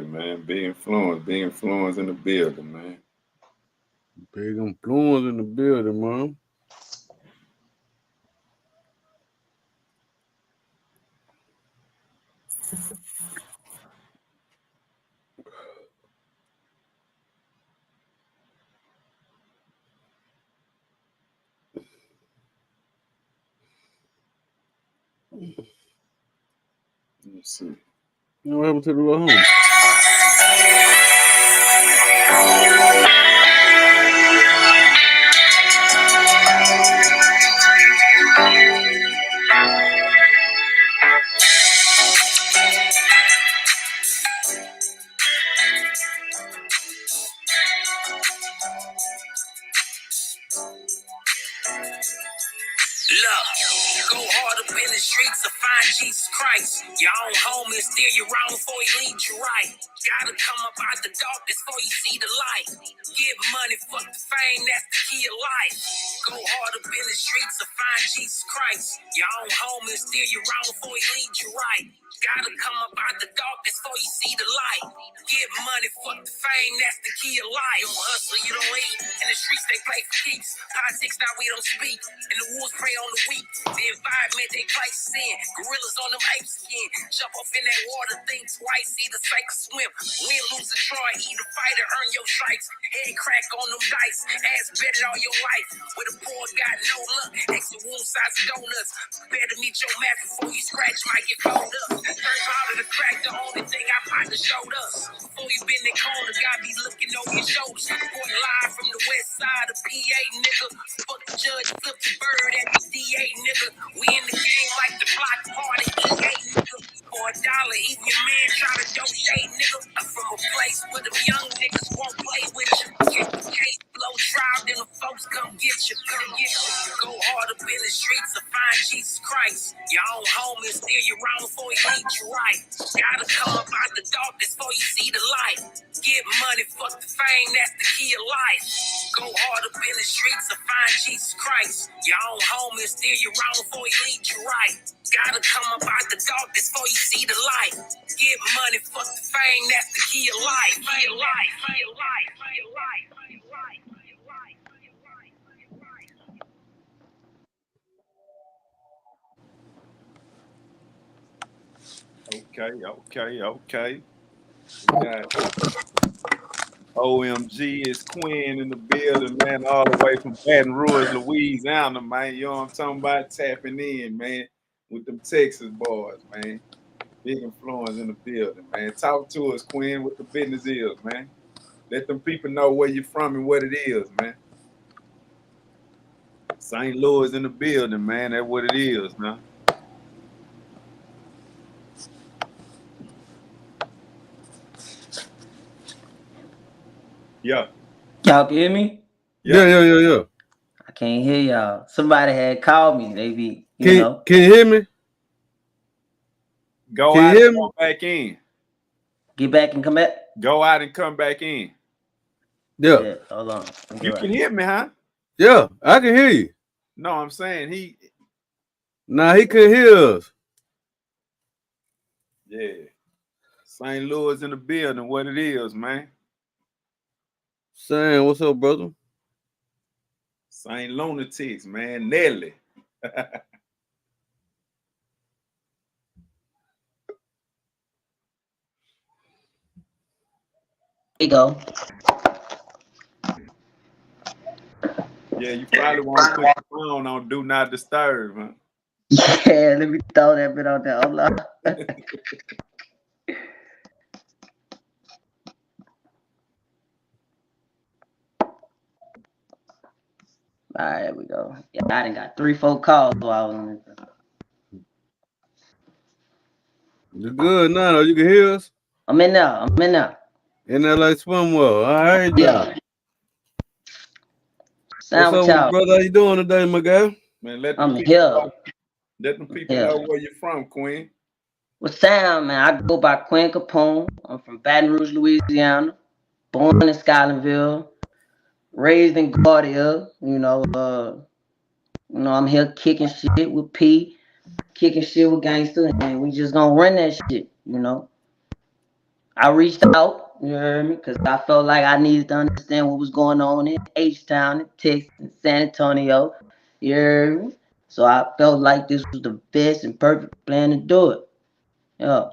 it, man. Big influence in the building, man. Big influence in the building, man. Let's see. What happened to the little home? Look, go hard up in the streets to find Jesus Christ. Your own home is steer you wrong before he lead you right. Gotta come up out the darkness before you see the light. Get money, fuck the fame, that's the key of life. Go hard up in the streets to find Jesus Christ. Your own home is steer you wrong before he lead you right. Gotta come up out the darkness before you see the light. Get money, fuck the fame, that's the key of life. You don't hustle, you don't eat. In the streets they play for keeps. Politics now we don't speak. And the wolves prey on the weak. The environment they place us in. Gorillas on them apes again. Jump off in that water, think twice, either sink or swim. Win, lose, or draw, either fight or earn your stripes. Head crack on them dice. Ass betted all your life. With a poor got no luck. Extra wound size donuts. Better meet your match before you scratch might get cold up. Turn powder to crack, the only thing I partner showed us. Before you been in corner, God be looking over your shoulders. Reporting live from the west side of PA, nigga. Fuck the judge, flip the bird at the DA, nigga. We in the game like the block party, EA, nigga. For $1, even your man try to donate, nigga. I'm from a place where them young niggas won't play with you. Get the case blow trial, then the folks come get you, come get you. Go hard up in the streets to find Jesus Christ. Your own home is steer you wrong before he lead you right. Gotta come up out the darkness before you see the light. Get money, fuck the fame, that's the key of life. Go hard up in the streets to find Jesus Christ. Your own home is steer you wrong before he lead you right. Gotta come up out the darkness before you see the light. Get money, fuck the fame, that's the key of life. Key of life, key of life, key of life, key of life, key of life, key of life, key of life. Okay. We got OMG is Quinn in the building, man, all the way from Baton Rouge, Louisiana, man. You know what I'm talking about? Tapping in, man, with them Texas boys, man. Big influence in the building, man. Talk to us, Quinn, what the business is, man. Let them people know where you're from and what it is, man. St. Louis in the building, man. That's what it is, man. Yeah. Y'all can hear me? Yeah. I can't hear y'all. Somebody had called me. They be, Can you hear me? Go out and come back in. Get back and come back? Go out and come back in. Yeah. Hold on. You can hear me, huh? Yeah, I can hear you. No, I'm saying he couldn't hear us. Yeah. St. Louis in the building, what it is, man. Sam, what's up, brother? St. Lunatics, man. Nelly. There you go. Yeah, you probably want to put your phone on Do Not Disturb, huh? Yeah, let me throw that bit out there. Hold on. All right, there we go. Yeah, I done got 3-4 calls while I was on this. You good now? You can hear us? I'm in now. In there like swim well. All right, yeah. What's up, brother? How you doing today, my guy? Man, let them people know where you're from, Quinn. What's Sam, man? I go by Quinn Capone. I'm from Baton Rouge, Louisiana. Born in Scotlandville. Raised in Gardea. I'm here kicking shit with P, kicking shit with gangster, and we just gonna run that shit, I reached out, you heard me, because I felt like I needed to understand what was going on in H-Town, in Texas, in San Antonio, you heard me? So I felt like this was the best and perfect plan to do it. Yeah.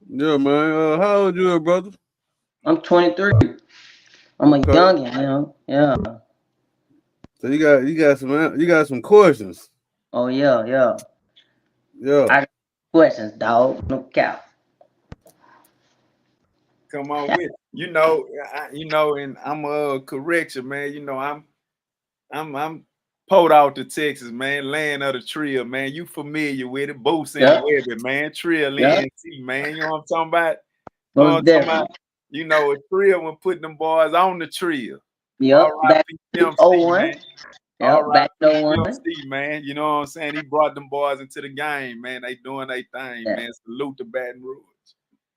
Yeah, man. How old you, brother? I'm 23. I'm a Okay. youngin', you know? Yeah. So you got some questions. Oh, yeah, yeah. Yeah. I got questions, dog. No cap. Come on with it. And I'm a correction, man. I'm pulled out to Texas, man, land of the Trill, man. You familiar with it? Boots and Yeah, Webby, man. Trill yeah. NT, man. You know what I'm talking about? You know what Most I'm talking definitely. about? A Trill when putting them boys on the Trill. Yep. Back R.I.P. in Pimp C, 01. man. Yep. Back R.I.P. in Pimp 01. C, man. You know what I'm saying? He brought them boys into the game, man. They doing their thing, Yeah. man. Salute to Baton Rouge.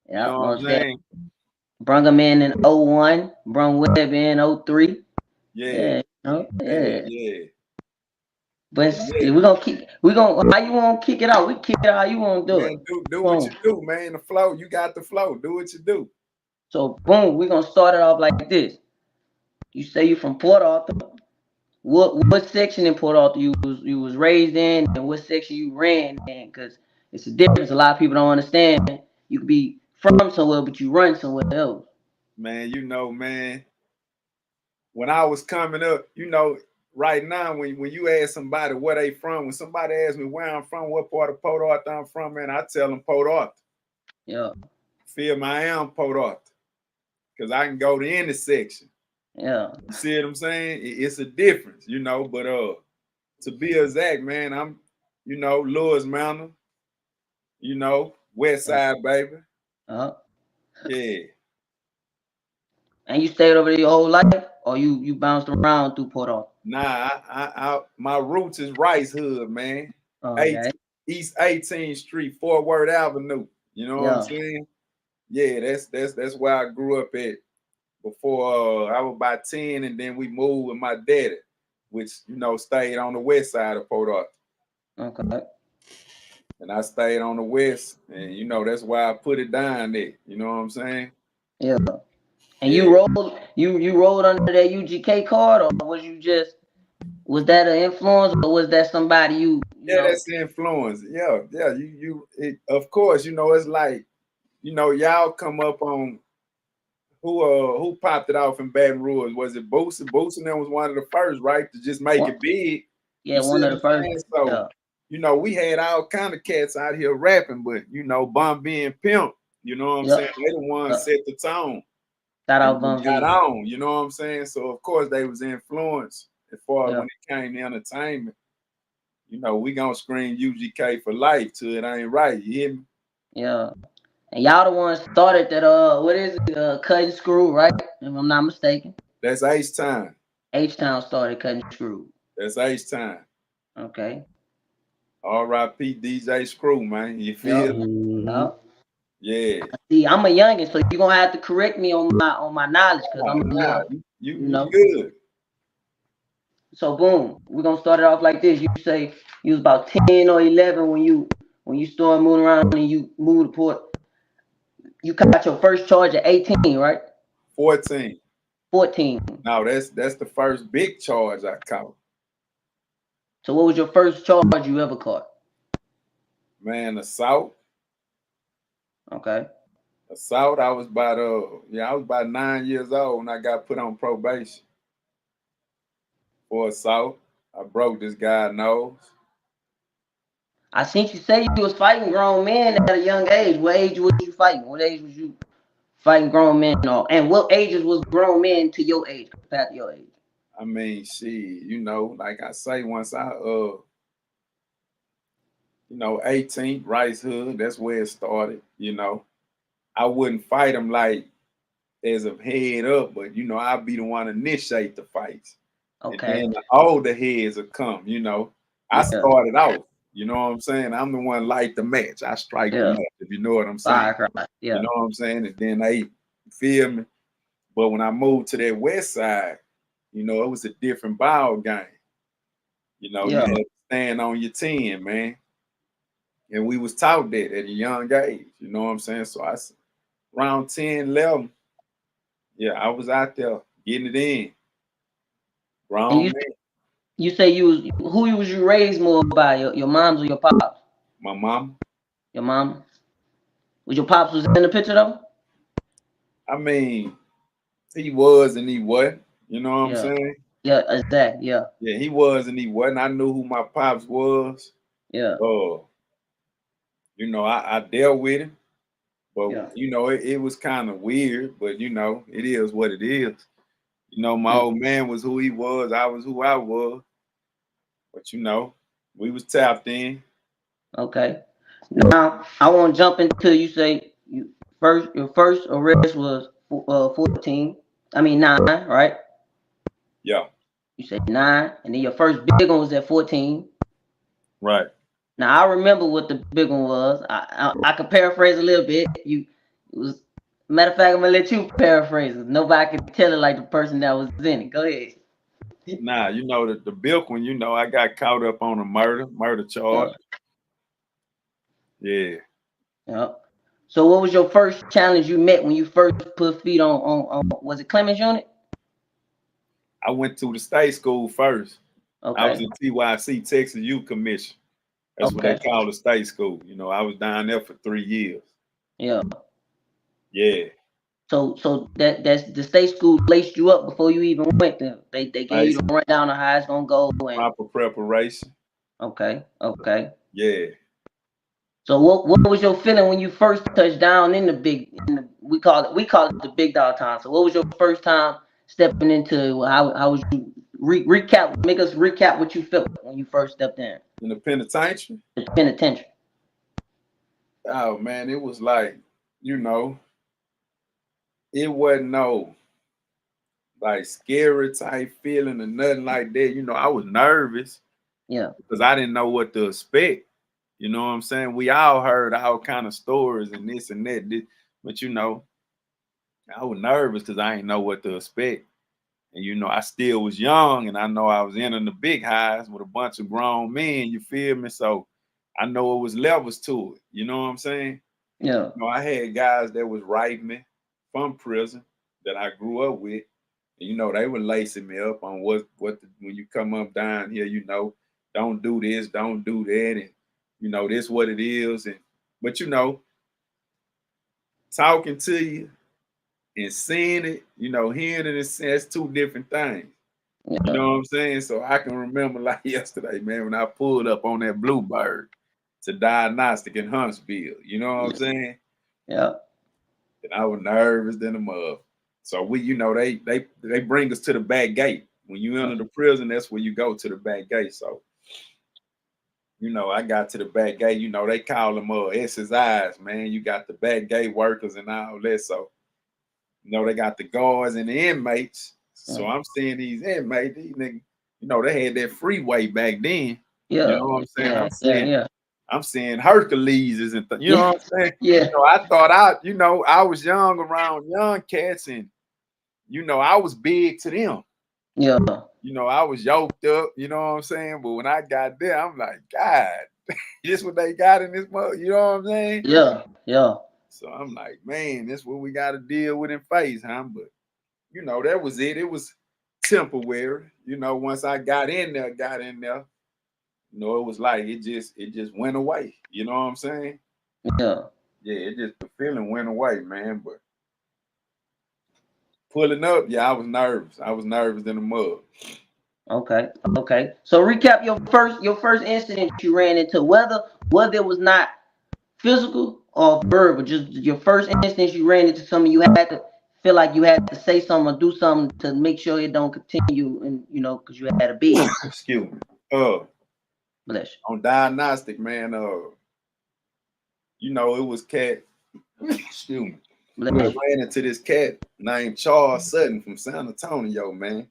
You Yep. know what I'm Most definitely. saying? Brung him in 01. Brung Webb in 03. Yeah, Yeah. yeah, Yeah. yeah. But Yeah. how you want to kick it out? We kick it out how you want to do it. Man, do what Boom. you do, man. The flow, you got the flow. Do what you do. So, boom, we're going to start it off like this. You say you from Port Arthur. What section in Port Arthur you was raised in, and what section you ran in? Because it's a difference. A lot of people don't understand. You could be from somewhere, but you run somewhere else. Man, man, when I was coming up, right now, when you ask somebody where they from, when somebody asks me where I'm from, what part of Port Arthur I'm from, man, I tell them Port Arthur. Yeah, Feel me? I am Port Arthur. Because I can go to any section. yeah. You see what I'm saying? It's a difference, but to be exact, man, I'm, Lewis Mountain, West Yeah. Side, baby. Uh-huh. Yeah. And you stayed over there your whole life, or you bounced around through Port Arthur? Nah, my roots is Rice Hood, man. Okay. East 18th Street, Fort Worth Avenue. You know what I'm Yeah. saying? Yeah, that's where I grew up at before I was about 10, and then we moved with my daddy, which stayed on the west side of Port Arthur. Okay. And I stayed on the west, and that's why I put it down there. You know what I'm saying? Yeah. And Yeah. you rolled under that UGK card, or was that an influence, or was that somebody you Yeah, know? that's the influence. Yeah, yeah. Of course, it's like, y'all come up on who popped it off in Baton Rouge. Was it Boosie? Boosie then was one of the first, right, to just make One, it big. yeah, You see one of what the I'm first. saying? So, Yeah. we had all kind of cats out here rapping, but Bun B and Pimp, you know what I'm saying? Yep. They the ones Yep. set the tone Shout and out then Bun got B. on, you know what I'm saying? So of course they was influenced as far as Yeah. when it came to entertainment. We gonna scream UGK for life till it ain't right. You hear me? Yeah. And y'all the ones started that what is it? Cutting screw, right? If I'm not mistaken. That's H time. H-Town started cutting screw. That's H time. Okay. R.I.P. DJ Screw, man. You feel Yep. me? Mm-hmm. Yep. Yeah. See, I'm a youngin', so you're gonna have to correct me on my knowledge because I'm a Nah, young, you you know. good. So boom, we're gonna start it off like this. You say you was about 10 or 11 when you started moving around and you moved to Port. You got your first charge at 18, right? 14. 14. Now that's the first big charge I caught. So what was your first charge you ever caught? Man, assault. Okay. Assault, I was about 9 years old when I got put on probation for assault. I broke this guy's nose. I seen you say you was fighting grown men at a young age. What age was you fighting? What age was you fighting grown men? And what ages was grown men to your age compared to your age? I mean, like I say, once 18th, Rice Hood, that's where it started. I wouldn't fight him like as a head up, but I'd be the one to initiate the fights. And Okay. then the older heads will come, I Yeah. started out, you know what I'm saying? I'm the one light the match. I strike the Yeah. match, if you know what I'm saying. Firecracker. You Yeah. know what I'm saying? And then they feel me. But when I moved to that west side, it was a different ball game. You Yeah. had to stand on your 10, man. And we was taught that at a young age, you know what I'm saying? So around 10, 11, yeah, I was out there getting it in. And Grown man. you say who was you raised more by, your moms or your pops? My mom. Your mom? Was your pops was in the picture though? I mean, he was and he wasn't. You know what I'm Yeah. saying? Yeah, exactly. Yeah. Yeah, he was and he wasn't. I knew who my pops was. Yeah. You know, I dealt with him, but Yeah. you know, it was kind of weird, but you know, it is what it is. You know, my Yeah. old man was who he was, I was who I was. But you know, we was tapped in. Okay. Now I want to jump into, you say your first arrest was 14. I mean 9, right? Yeah, You say 9, and then your first big one was at 14. right. Now I remember what the big one was. I could paraphrase a little bit. It was, matter of fact, I'm gonna let you paraphrase it. Nobody can tell it like the person that was in it. Go ahead. Nah, you know the bilk one, you know, I got caught up on a murder charge. Yeah. Yeah. Yeah. So what was your first challenge you met when you first put feet on was it Clemens unit? I went to the state school first. I was Okay. in TYC, Texas Youth Commission. That's what they Okay. call the state school. You know, I was down there for 3 years. Yeah. Yeah. So that's the state school laced you up before you even went there. They gave you Nice, the rundown of how it's gonna go and proper preparation. okay. Yeah. So what was your feeling when you first touched down in we call it the big dog time. So what was your first time stepping into, how was you make us recap what you felt when you first stepped in In the penitentiary. the penitentiary? Oh man, it was like, you know, it wasn't no like scary type feeling or nothing like that. You know, I was nervous Yeah. because I didn't know what to expect. You know what I'm saying? We all heard all kind of stories and this and that, but you know, I was nervous because I didn't know what to expect. And you know, I still was young, and I know I was in the big highs with a bunch of grown men. You feel me? So I know it was levels to it. You know what I'm saying? Yeah. You know, I had guys that was writing me from prison that I grew up with. And, you know, they were lacing me up on when you come up down here, you know, don't do this, don't do that, and you know, this what it is. And but you know, talking to you and seeing it, you know, hearing it, that's two different things. You Yeah. know what I'm saying? So I can remember like yesterday, man, when I pulled up on that Bluebird to Diagnostic in Huntsville. You know what I'm saying? Yeah. And I was nervous than a mug. So we, you know, they bring us to the back gate. When you enter the prison, that's where you go to the back gate. So, you know, I got to the back gate. You know, they call them SSIs, man. You got the back gate workers and all that. So, you know, they got the guards and the inmates. So I'm seeing these inmates, these niggas, you know, they had that freeway back then. You Yeah. know what I'm saying? Yeah. Yeah. Yeah. I'm seeing Hercules and you know Yeah. what I'm saying? Yeah. You know, you know, I was young around young cats and you know, I was big to them. Yeah. You know, I was yoked up, you know what I'm saying? But when I got there, I'm like, God, this what they got in this mug, you know what I'm saying? Yeah. Yeah. So I'm like, man, this what we gotta deal with and face, huh? But you know, that was it. It was temporary. You know, once I got in there, you know, it was like it just went away. You know what I'm saying? Yeah. Yeah, it just the feeling went away, man. But pulling up, yeah, I was nervous. I was nervous in the mud. Okay. Okay. So recap your first incident you ran into, whether it was not physical or verbal, just your first instance you ran into something you had to feel like you had to say something or do something to make sure it don't continue, and because you had a bid. Excuse me. Bless On diagnostic, man, you know, it was cat. Excuse me. you. I Bless you. ran into this cat named Charles Sutton from San Antonio, man.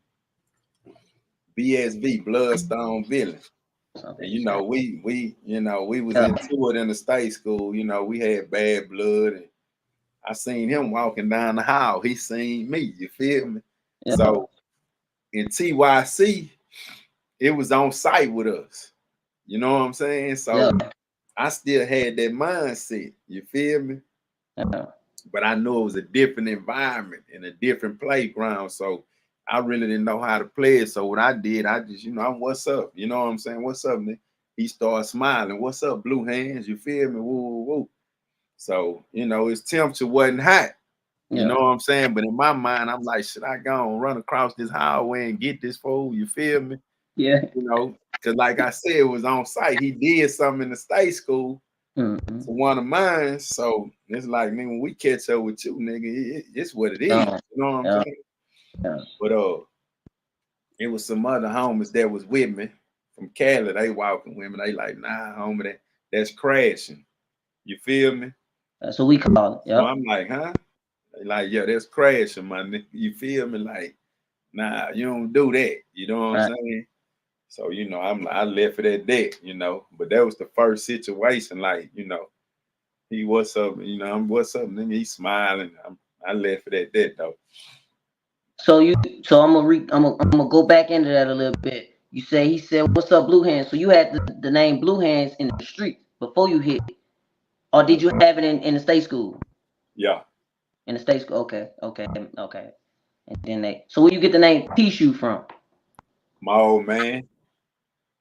BSV, Bloodstone Villain. And you know, we was Yeah. into it in the state school. You know, we had bad blood, and I seen him walking down the hall. He seen me. You feel me? Yeah. So in TYC, it was on site with us. You know what I'm saying? Yeah. So I still had that mindset. You feel me? Yeah. But I knew it was a different environment and a different playground. So I really didn't know how to play it. So what I did, I just, what's up? You know what I'm saying? What's up, man? He started smiling. What's up, blue hands? You feel me? Woo, woo, woo. So, his temperature wasn't hot. You know what I'm saying? But in my mind, I'm like, should I go and run across this highway and get this fool? You feel me? Yeah. Because like I said, it was on site. He did something in the state school to one of mine. So it's like, man, when we catch up with you, nigga, it's what it is. You know what I'm saying? Yeah. But it was some other homies that was with me from Cali. They walking with me. They like, nah, homie, that's crashing. You feel me? That's what we call it. So I'm like, huh? They like, yeah, that's crashing, my nigga. You feel me? Like, nah, you don't do that. You know what I'm saying? So, I left it at that, but that was the first situation. Like, he, what's up? I'm what's up, nigga? He smiling. I left it at that though. So I'm gonna go back into that a little bit. You say he said, "What's up, Blue Hands?" So you had the name Blue Hands in the street before you hit, or did you have it in the state school? Yeah. In the state school. Okay. And then so where you get the name KingShoo from? My old man.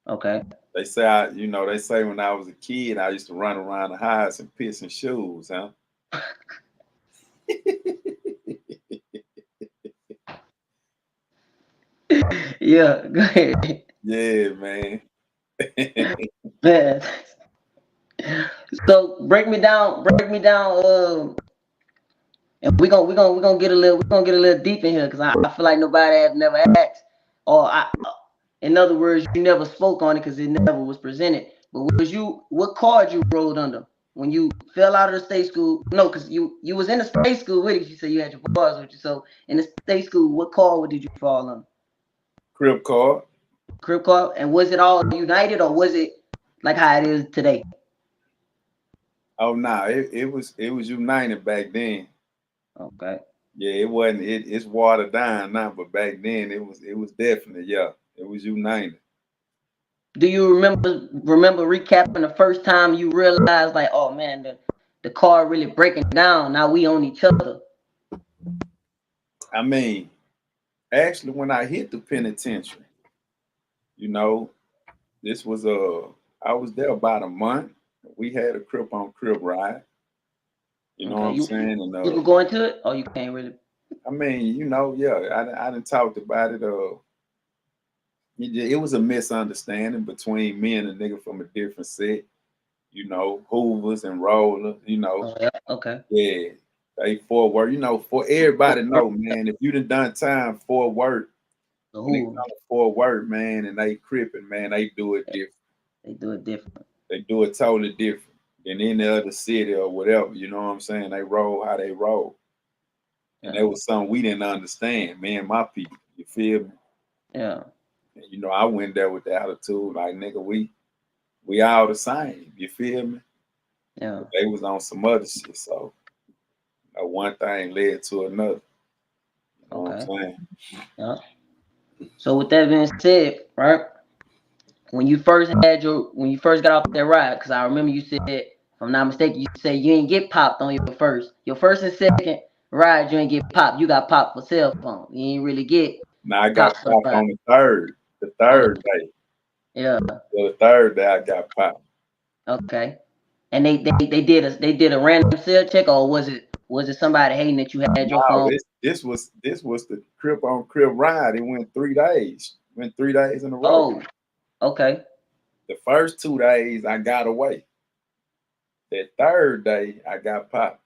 Okay. They say they say when I was a kid, I used to run around the house and piss in shoes, huh? Yeah, go ahead. Yeah, man. Man. So break me down, and we're gonna get a little deep in here because I feel like nobody have never asked, or in other words, you never spoke on it because it never was presented. But what card you rolled under when you fell out of the state school? No, because you was in the state school with it. You said you had your bars with you. So in the state school, what card did you fall under? Crib card. Crib card, and was it all united or was it like how it is today? Oh no, it was united back then. Okay. Yeah, it wasn't. It's watered down now, but back then it was definitely, yeah, it was united. Do you remember recapping the first time you realized like, oh man, the car really breaking down. Now we own each other. I mean, actually, when I hit the penitentiary, this was I was there about a month. We had a crib on crib ride. You know what I'm saying? And you could go into it, or you can't really. I mean, yeah, I didn't talked about it. It was a misunderstanding between me and a nigga from a different set. Hoovers and Roller. Oh, yeah. Okay. Yeah, they for work. For everybody know, man. If you done time for work, when they come for work, man, and they cripping, man, they do it different. They do it different. They do it totally different than any other city or whatever. You know what I'm saying? They roll how they roll. And that was something we didn't understand, me and my people. You feel me? Yeah. And, I went there with the attitude like, nigga, we all the same. You feel me? Yeah. But they was on some other shit. So one thing led to another. You know what I'm saying? Yeah. So with that being said, right? When you first got off that ride, because I remember you said, if I'm not mistaken, you said you ain't get popped on your first and second ride, you ain't get popped. You got popped for cell phone. You ain't really get. Now I got popped on the third day. Yeah. The third day I got popped. Okay. And they did a random cell check, or was it somebody hating that you had your phone? This was the crib on crib ride. It went 3 days. Went 3 days in a row. Oh, okay. The first 2 days I got away. That third day I got popped.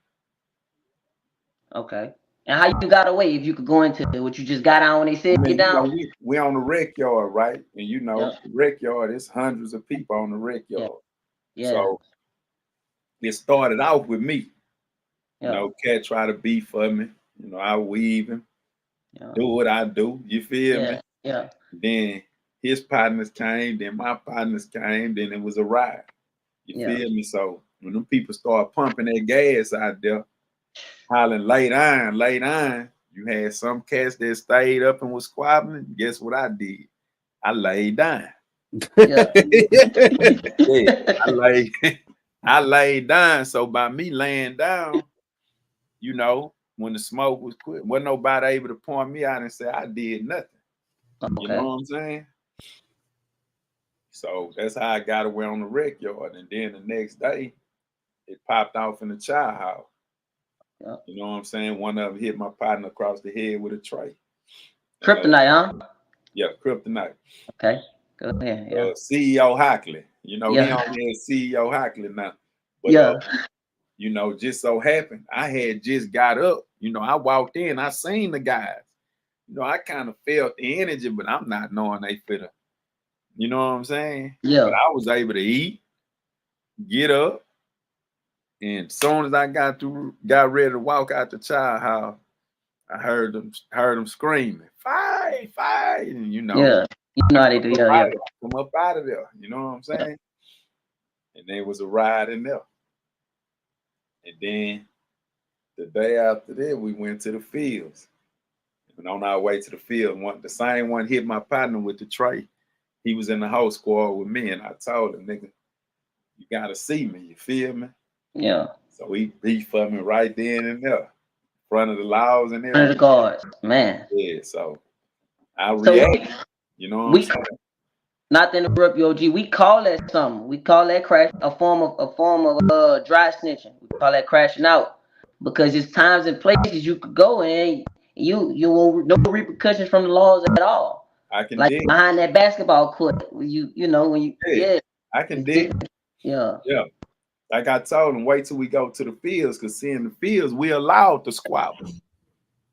Okay. And how you got away? If you could go into what you just got out when they said get down. We on the rec yard, right? And the rec yard, there's hundreds of people on the rec yard. Yeah. So it started off with me. Cat try to beef for me. I weave him. Do what I do. You feel me? Yeah. Then his partners came, then my partners came, then it was a ride. You feel me? So when them people start pumping that gas out there, hollering late on, you had some cats that stayed up and was squabbling. Guess what I did? I laid down. Yeah. Yeah, I laid down. So by me laying down, you know, when the smoke was quit, wasn't nobody able to point me out and say I did nothing. You know Okay. what I'm saying? So that's how I got away on the rec yard. And then the next day, it popped off in the child house. Yep. You know what I'm saying? One of them hit my partner across the head with a tray. Kryptonite, huh? Yeah, kryptonite. Okay. Go ahead. Yeah. CEO Hockley. You know, he Yeah. only had CEO Hockley now. But Yeah. you know, just so happened, I had just got up. You know, I walked in, I seen the guys. You know, I kind of felt the energy, but I'm not knowing they fit a, you know what I'm saying? But Yeah. I was able to eat, get up, and as soon as I got ready to walk out the child house, I heard them screaming, fight, fight, and you know, Yeah. You know how they do. Yeah. Yeah. come up out of there. You know what I'm saying? And there was a ride in there. And then the day after that, we went to the fields. And on our way to the field, the same one hit my partner with the tray. He was in the whole squad with me, and I told him, nigga, you gotta see me. You feel me? Yeah. So he beat for me right then and there, in front of the laws and Under the everything. guards, man. Yeah, so I So react. You know what I'm we saying? not to interrupt you, OG. We call that something. We call that crash a form of dry snitching. We call that crashing out because it's times and places you could go and you won't no repercussions from the laws at all. I can Like dig. behind that basketball court, when you know when you Yeah, I can it's dig. different. Yeah. Yeah. Like I told him, wait till we go to the fields, because see in the fields, we allowed to squabble.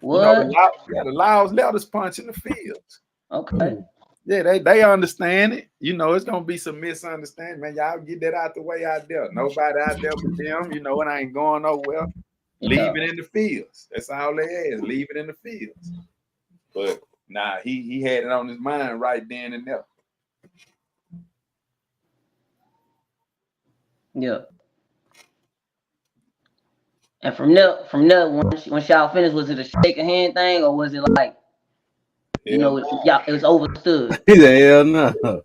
You know, What? the laws let us punch in the fields. Okay. Yeah, they understand it. You know, it's gonna be some misunderstanding, man. Y'all get that out the way out there. Nobody out there but them. You know, it ain't going nowhere. Leave Yeah. it in the fields. That's all they ask. Leave it in the fields. But nah, he had it on his mind right then and there. Yeah. And from there, once y'all finished, was it a shake a hand thing or was it like Hell, y'all it was overstood? He said, hell no.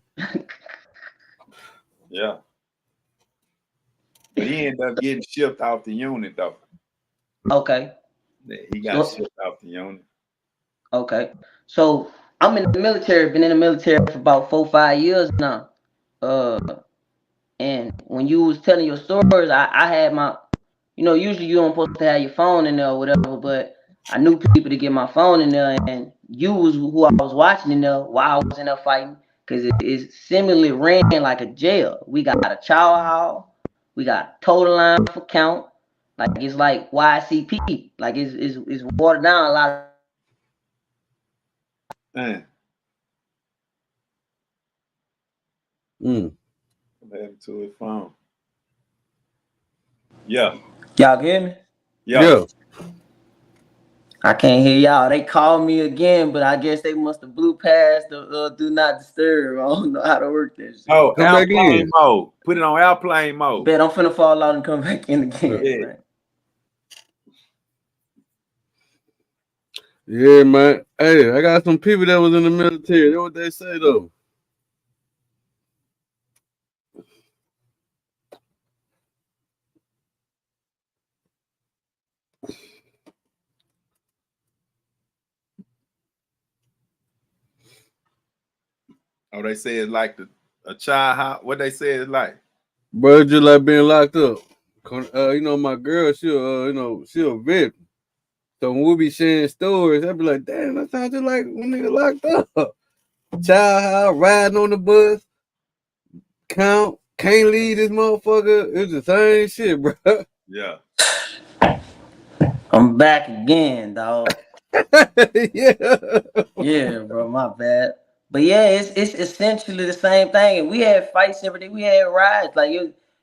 yeah. But he ended up getting shipped off the unit though. Okay. Yeah, he got So shipped off the unit. okay. So I'm in the military, been in the military for about 4-5 years now. Uh and when you was telling your stories, I had my usually you don't supposed to have your phone in there or whatever, but I knew people to get my phone in there and you was who I was watching in there while I was in there fighting. Cause it similarly ran like a jail. We got a chow hall, we got total line for count. Like it's like YCP. Like it's watered down a lot. Man, Mm. what happened to his phone? Yeah, Y'all can hear me? yeah. Yeah. I can't hear y'all. They called me again, but I guess they must have blew past the do not disturb. I don't know how to work that shit. Oh, Come back airplane in. mode. Put it on airplane mode. Bet I'm finna fall out and come back in again, Yeah. man. Yeah, man. Hey, I got some people that was in the military. That's what they say though. Oh, they say it's like a child house. What they say it's like? Bro, it's just like being locked up. My girl, she a vet. So when we be sharing stories, I be like, damn, that sounds just like when nigga locked up. Child house, riding on the bus, can't leave this motherfucker. It's the same shit, bro. Yeah. I'm back again, dog. Yeah. Yeah, bro, my bad. But yeah, it's essentially the same thing. And we had fights every day. We had riots. Like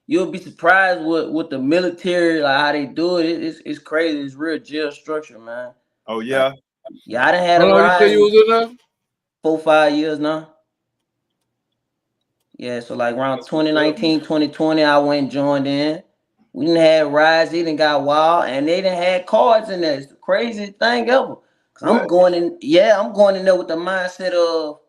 you'll be surprised with the military, like how they do it. It's crazy. It's real jail structure, man. Oh Like yeah. yeah, I done had How a long you say riot you in was in there? 4-5 years now. Yeah, so like around That's what's up, man. 2019, 2020, I went and joined in. We didn't have rides, they didn't got wild, and they didn't have cards in there. It's the craziest thing ever. Cause What? I'm going in there with the mindset of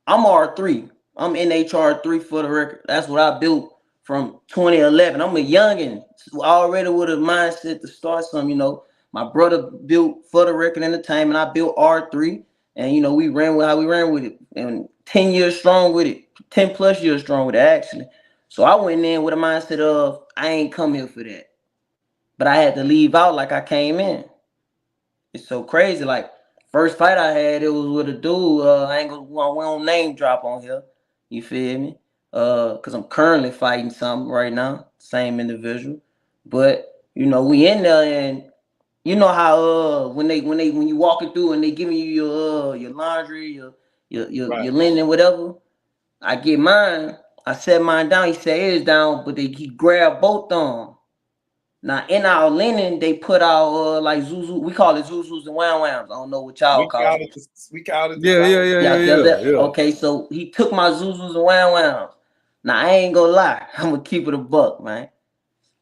I'm R3. I'm NHR3 for the record. That's what I built from 2011. I'm a youngin', already with a mindset to start something. You know, my brother built For the Record Entertainment. I built R3, and you know, we ran with how we ran with it, and 10 years strong with it, 10 plus years strong with it actually. So I went in with a mindset of I ain't come here for that, but I had to leave out like I came in. It's so crazy. Like first fight I had, it was with a dude. I ain't gonna we don't name drop on here. You feel me? Cause I'm currently fighting something right now. Same individual, but you know we in there, and you know how when you walking through and they giving you your laundry, your linen, whatever. I get mine. I set mine down. He set his down, but he grabbed both of them. Now in our linen, they put out like zuzu. We call it zuzus and wham whams. I don't know what y'all call it. We call it the Yeah, same. yeah. Okay, so he took my zuzus and wham whams. Now I ain't gonna lie. I'm gonna keep it a buck, man.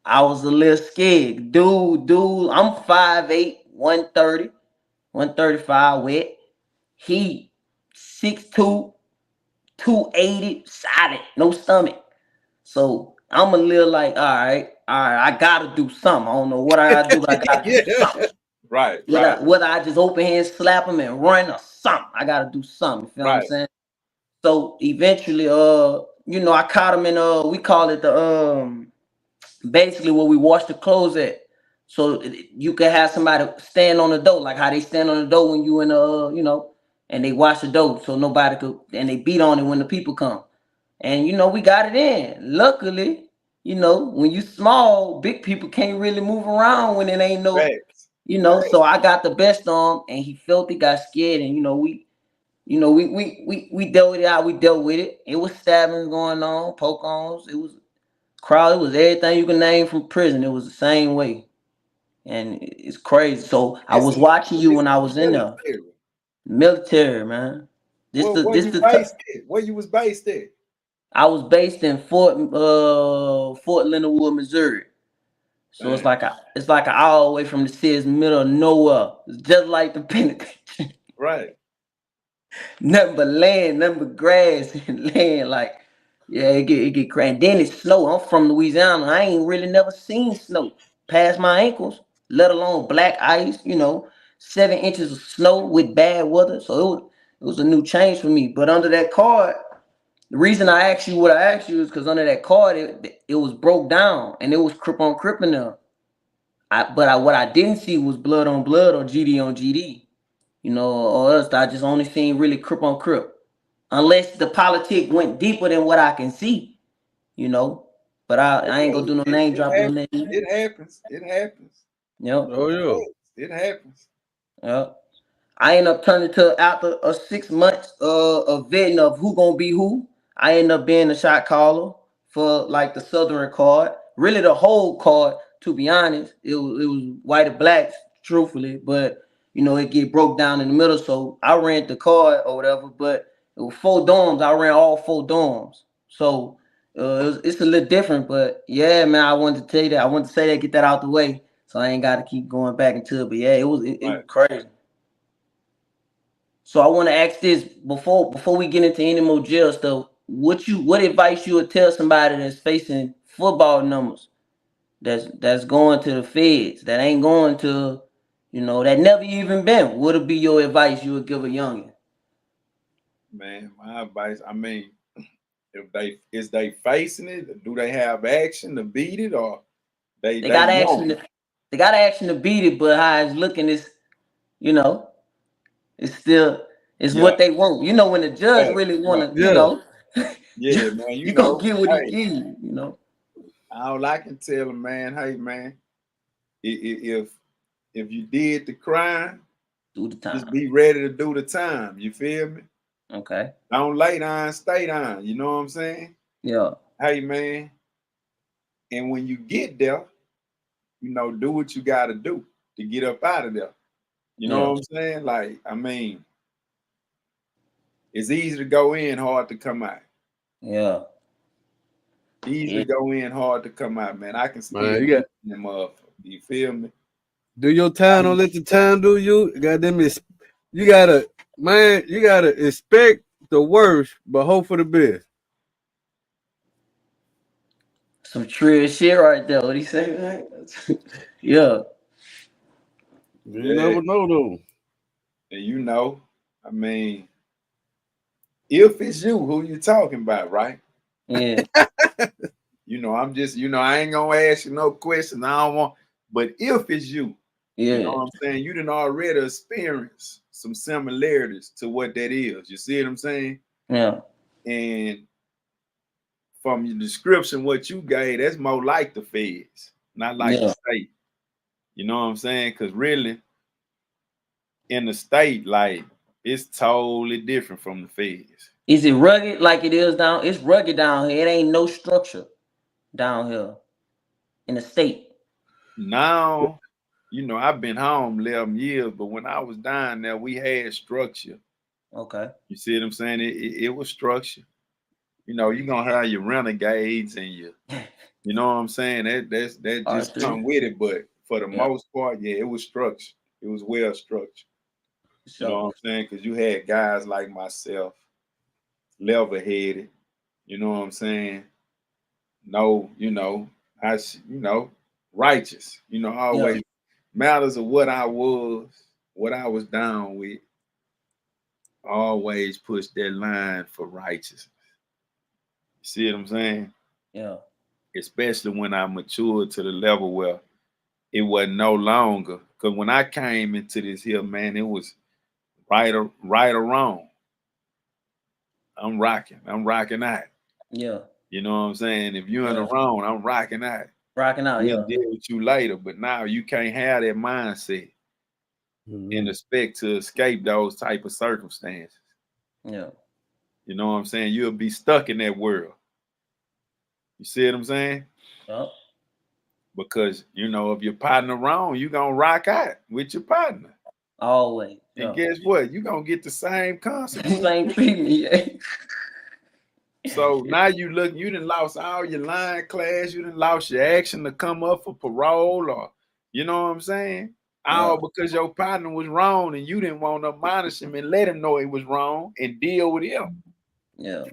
I was a little scared. Dude, I'm 5'8", 130, 135 wet. He 6'2", 280, solid, no stomach. So I'm a little like, all right, I gotta do something. I don't know what I gotta do, but I gotta do something. Right. Whether I just open hand slap him and run or something, I gotta do something. You feel what I'm saying? So eventually, you know, I caught him in we call it the basically where we wash the clothes at. So you can have somebody stand on the door, like how they stand on the door when you in you know, and they wash the door so nobody could, and they beat on it when the people come. And you know, we got it in. Luckily, you know, when you small, big people can't really move around when it ain't no, you know. So I got the best on him, and he felt he got scared, and we dealt with it how we dealt with it. It was stabbings going on, poke-ons. It was crowd. It was everything you can name from prison. It was the same way, and it's crazy. So I was watching you when I was in there. Military, man. Where you was based at? I was based in Fort Leonard Wood, Missouri. So it's like an hour away from the city's middle of nowhere. It's just like the penitentiary. Right. Nothing but land, nothing but grass and land. Like, yeah, it get crazy. And then it's snow. I'm from Louisiana. I ain't really never seen snow past my ankles, let alone black ice. You know, 7 inches of snow with bad weather. So it was a new change for me. But under that card, the reason I asked you what I asked you is because under that card, it was broke down and it was crip on crip in there. What I didn't see was blood on blood or GD on GD, you know, or else I just only seen really crip on crip. Unless the politic went deeper than what I can see, you know. But I ain't gonna do no name dropping on that. It happens. Yep. Oh yeah. It happens. Yep. I end up turning to after 6 months of vetting of who gonna be who. I end up being the shot caller for like the Southern card. Really the whole card, to be honest. It was white and blacks, truthfully, but you know, it get broke down in the middle. So I ran the card or whatever, but it was 4 dorms. I ran all 4 dorms. So it's a little different, but yeah, man, I wanted to tell you that. I wanted to say that, get that out the way. So I ain't gotta keep going back into it. But yeah, it was crazy. So I want to ask this before we get into any more jail stuff. What advice you would tell somebody that's facing football numbers, that's going to the feds, that ain't going to, you know, that never even been? What would be your advice you would give a youngin? Man, my advice, I mean, if they facing it, do they have action to beat it, or they got action they got action to beat it, but how it's looking is, you know, it's still what they want. You know, when the judge really want to, you know, yeah, man, you gonna get what he give you, you know. All I can tell him, man, hey, man, if you did the crime, do the time. Just be ready to do the time. You feel me? Okay. Don't lay down, stay down. You know what I'm saying? Yeah. Hey, man. And when you get there, you know, do what you got to do to get up out of there. You know what I'm saying? Like, I mean, it's easy to go in, hard to come out. Yeah. Easy to go in, hard to come out, man. I can still get them up. You feel me? Do your time, don't let the time do you. Goddamn it. You gotta expect the worst, but hope for the best. Some trill shit right there. What he say? Yeah. You Yeah, never know though. and you know, I mean, if it's you, who you talking about, right? Yeah. You know, I'm just, I ain't gonna ask you no questions. I don't want, but if it's you, you know Yeah. what I'm saying? You didn't already experience some similarities to what that is. You see what I'm saying? Yeah. And from your description, what you gave, that's more like the feds, not like the Yeah. state. You know what I'm saying? Because really, in the state, like it's totally different from the feds. Is it rugged like it is down? It's rugged down here. It ain't no structure down here in the state. Now, I've been home 11 years, but when I was down there, we had structure. Okay. You see what I'm saying? It was structure. You're gonna have your renegades and you know what I'm saying? That just R3. come with it. But for the Yeah. most part, yeah, it was structured. It was well structured. You know what So. I'm saying? Because you had guys like myself, level headed. You know what I'm saying? No, righteous. Yeah. Always matters of what I was down with. Always push that line for righteousness. You see what I'm saying? Yeah. Especially when I matured to the level where it wasn't no longer. Because when I came into this here, man, it was right or wrong. I'm rocking. I'm rocking out. Yeah. You know what I'm saying? If you're in the Yeah. wrong, I'm rocking out. Rocking out. We'll Yeah. deal with you later. But now you can't have that mindset and Mm-hmm. expect to escape those type of circumstances. Yeah. You know what I'm saying? You'll be stuck in that world. You see what I'm saying? Yeah. Because if your partner wrong, you gonna rock out with your partner. Always. And Yeah. guess what? You gonna get the same consequence. Same treatment. Yeah. So now you done lost all your line class, you done lost your action to come up for parole, or you know what I'm saying? Yeah. All because your partner was wrong and you didn't want to admonish him and let him know he was wrong and deal with him. Yeah.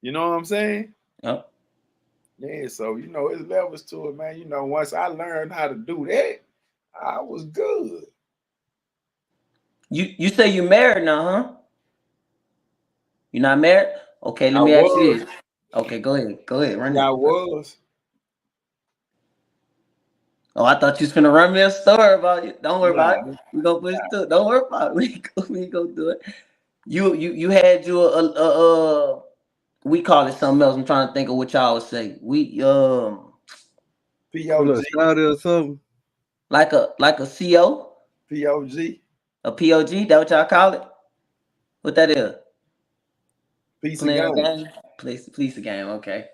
You know what I'm saying? Yeah. Yeah, so it's levels to it, man. Once I learned how to do that, I was good. You say you married now, huh? You not married? Okay, let I me ask you was, this. Okay, go ahead. Go ahead. Run yeah, I it. was. Oh, I thought you was finna run me a story about it. Don't worry about it. Nah, We gonna push through it. Don't worry about it. We go do it. You had you we call it something else. I'm trying to think of what y'all would say. We What POG, up, Scotty or something? like a CO, POG, a POG. That what y'all call it? What that is? piece of Playing a game. game. Police a game. Okay.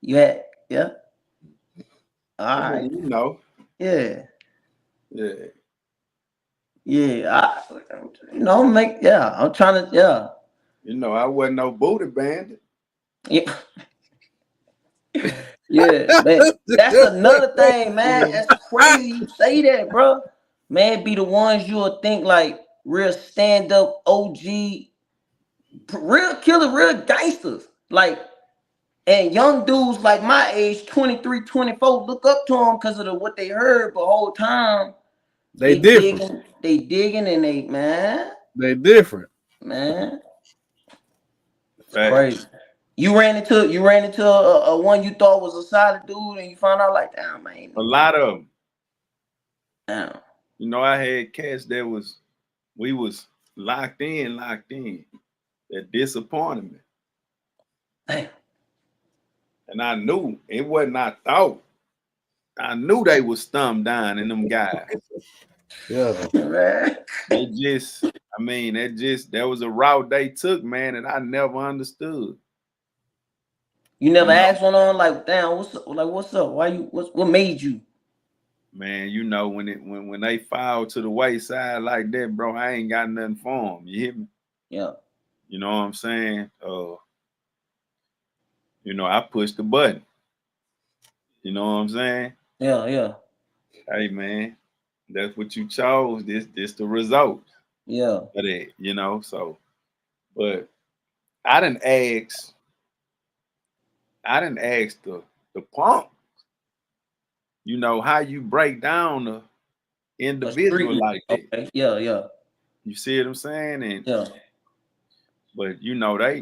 You had yeah. All I right. mean, Yeah. yeah. Yeah. Make yeah. I'm trying to yeah. I wasn't no booty bandit. Yeah. Yeah, man. That's another thing, man. That's crazy you say that, bro. Man, be the ones you'll think like real stand up OG, real killer, real gangsters. Like, and young dudes like my age, 23, 24, look up to them because of what they heard, but whole time They different. they digging and They different. man, it's crazy. Facts. You ran into a one you thought was a solid dude and you found out like, damn, man, A lot of them. damn. I had cats we was locked in, that disappointed me. Damn. And I knew it wasn't I thought. I knew they was thumbed down in them guys. Yeah. Man. They just, that was a route they took, man, and I never understood. You never You know, asked one on like, damn, what's up? Like, what's up? Why you? What made you? man, when they fall to the wayside like that, bro, I ain't got nothing for them. You hear me? Yeah, You know what I'm saying? I pushed the button. You know what I'm saying? yeah, Hey, man, that's what you chose. This the result yeah, of that. So, but I didn't ask I didn't ask the punk, you know, how you break down the A individual street. like that. Okay. Yeah, yeah, You see what I'm saying? And yeah. but you know, they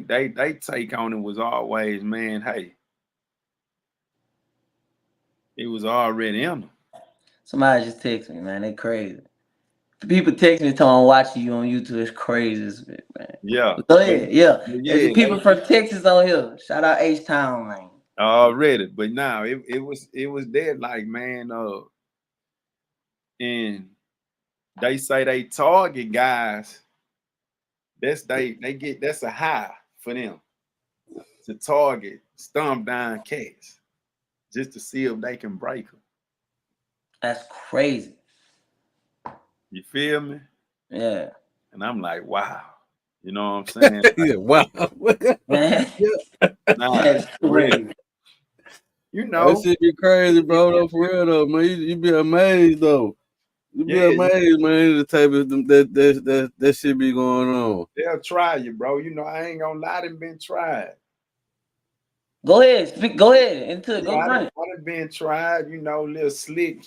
take on it was always, man, hey, it was already in them. Somebody just text me, man. They crazy. The people text me telling watching you on YouTube. It's crazy, man. Yeah. Go ahead. Yeah. But There's some yeah, people from Texas on here. Shout out H Town, man. they already. But now it was dead like, man, and they say they target guys. They get that's a high for them to target, stomp down cats just to see if they can break them. That's crazy. You feel me? Yeah. And I'm like, wow. You know what I'm saying? Yeah, wow. Man. Yeah. Nah, That's real. crazy. You That know, shit be crazy, bro. Though, for real though, man. You be amazed though. You be yeah, amazed, man. The type of that shit be going on. they'll try you, bro. You know, I ain't gonna lie, them been tried. Go ahead. Speak. Go ahead. Into it. Yeah, Go run it. I done been tried, you know, little slick.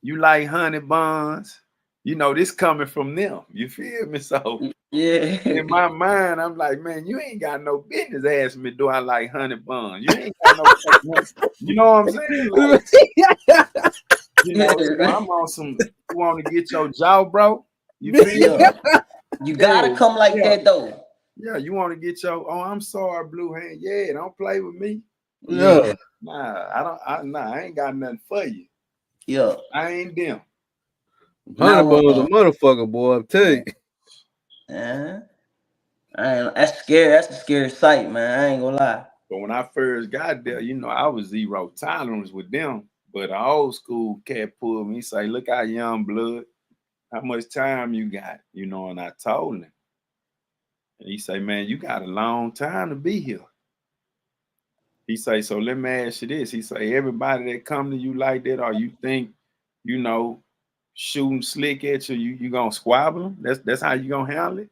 You like honey buns. You know, this coming from them. You feel me? So Yeah. in my mind, I'm like, man, you ain't got no business asking me, do I like honey buns? You ain't got no fucking, you know what I'm saying? Like, you know, so Yeah. I'm on some, you want to get your jaw, bro? You feel me? Yeah. You gotta Yeah, come like yeah, that though. yeah. You want to get your, oh, I'm sorry, blue hand. Yeah, don't play with me. Yeah. Yeah. Nah, I ain't got nothing for you. Yeah. I ain't them. Honey Now bun's a motherfucker, boy. I'm telling you. uh, that's scary. That's a scary sight, man. I ain't gonna lie. But when I first got there, you know, I was zero tolerance with them. But an old school cat pulled me, he say, look how young blood, how much time you got, you know, and I told him. And he say, man, you got a long time to be here. He say, so let me ask you this. He say, everybody that come to you like that, or you think, you know, shooting slick at you, you gonna squabble them? That's how you gonna handle it?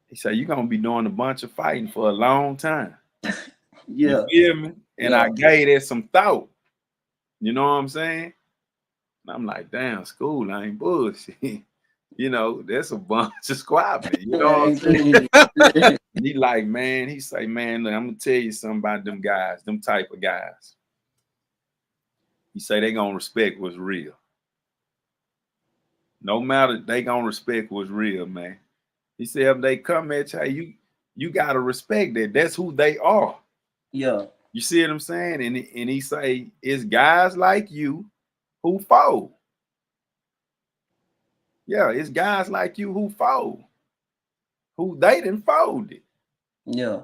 He say, you gonna be doing a bunch of fighting for a long time. You Yeah. feel me? And I Yeah. gave that some thought. You know what I'm saying? And I'm like, damn, school ain't bullshit. You know, that's a bunch of squabbling. You know what I'm saying? He like, man, he say, man, look, I'm gonna tell you something about them guys, them type of guys. He say they gonna respect what's real. No matter, they gonna respect what's real, man. He said if they come at you gotta respect that. That's who they are. Yeah. You see what I'm saying? And he say it's guys like you who fold. Yeah, it's guys like you who fold, who they didn't fold it. Yeah.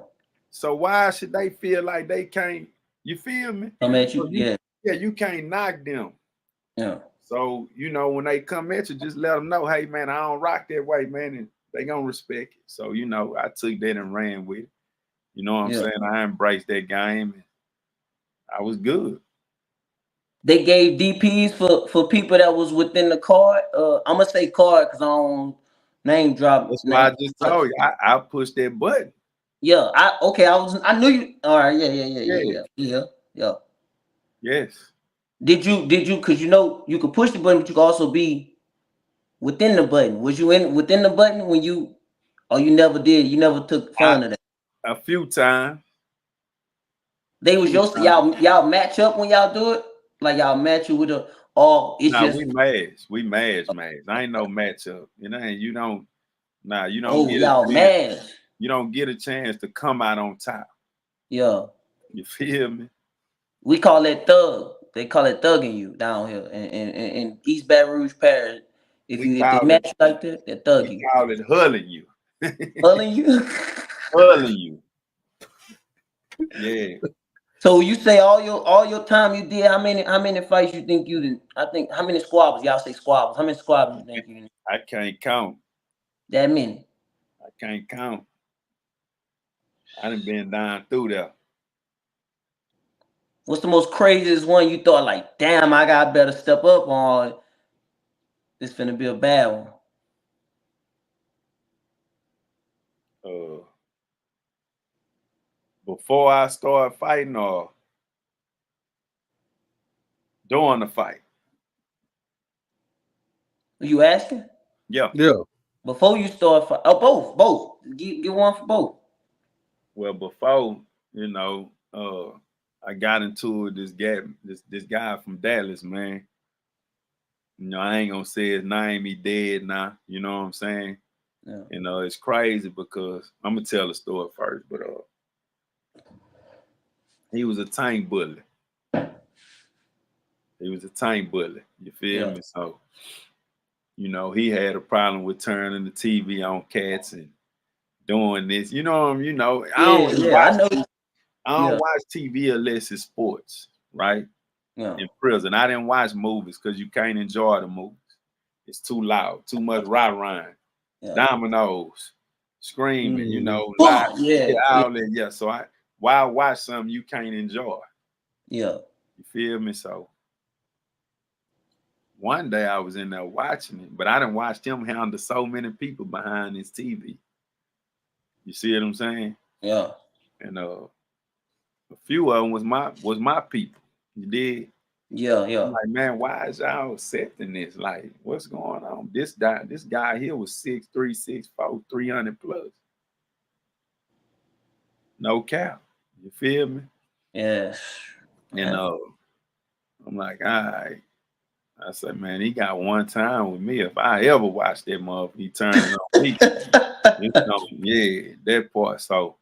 So why should they feel like they can't? You feel me? Come at So you. Yeah. yeah, you can't knock them. Yeah. So you know when they come at you, just let them know, hey man, I don't rock that way, man, and they gonna respect it. So you know, I took that and ran with it. You know what I'm Yeah. saying? I embraced that game, and I was good. They gave DPs for people that was within the card. I'm gonna say card because I don't name drop That's why I name. just told you, I pushed that button. Yeah. I knew you. All right. Yeah. Yeah. Yeah. Yeah. Yeah, Yeah. Yeah. Yeah. yes. Did you? Because you know you could push the button, but you could also be within the button. Was you in within the button when you? Oh, you never did. You never took I fun of that. a few times, They was few your times. y'all match up when y'all do it. Like y'all match you with a. Oh, it's Nah, just. we mash. We mash. I ain't no matchup. You know, and you don't Oh, get a y'all chance. mad. You don't get a chance to come out on top. Yeah. You feel me? We call it thug. They call it thugging you down here in East Baton Rouge Parish. We If they call it match you like that, they're we thugging you. call it hulling you. Pulling you. Hulling you. Yeah. So you say all your time you did, how many fights you think you did? I think how many squabbles? Y'all say squabbles. How many squabbles you think you did? I can't count. That many. I can't count. I done been down through there. What's the most craziest one you thought like, damn, I got better step up on this finna be a bad one. Uh Before I started fighting or during the fight? You asking? Yeah. Yeah. Before you start fight? Oh, both. Get one for both. Well, before, you know, I got into it, this guy from Dallas, man. You know, I ain't gonna say his name, he dead now, you know what I'm saying? Yeah. You know, it's crazy because I'm gonna tell the story first, but he was a tank bully. He was a tank bully. You feel Yeah. me? So, you know, he had a problem with turning the TV on cats and doing this. Yeah. Yeah. I know. I don't Yeah. watch TV unless it's sports, right? Yeah. In prison. I didn't watch movies because you can't enjoy the movies. It's too loud, too much rah-rah, Yeah. dominoes, screaming, you Mm-hmm. know, live, Boom. Yeah. Yeah. all that. Yeah. So why watch something you can't enjoy? Yeah. You feel me? So one day I was in there watching it, but I didn't watch him handle so many people behind his TV. You see what I'm saying? Yeah. And a few of them was my people. You did. Yeah. I'm Yeah. like, man, why is y'all accepting this? Like, what's going on? This guy here was 6'3", 6'4", 300 plus. No cap. You feel me? Yeah. And Yeah. I'm like, all right. I said, man, he got one time with me. If I ever watch that motherfucker, he turning on me. Yeah, that part. So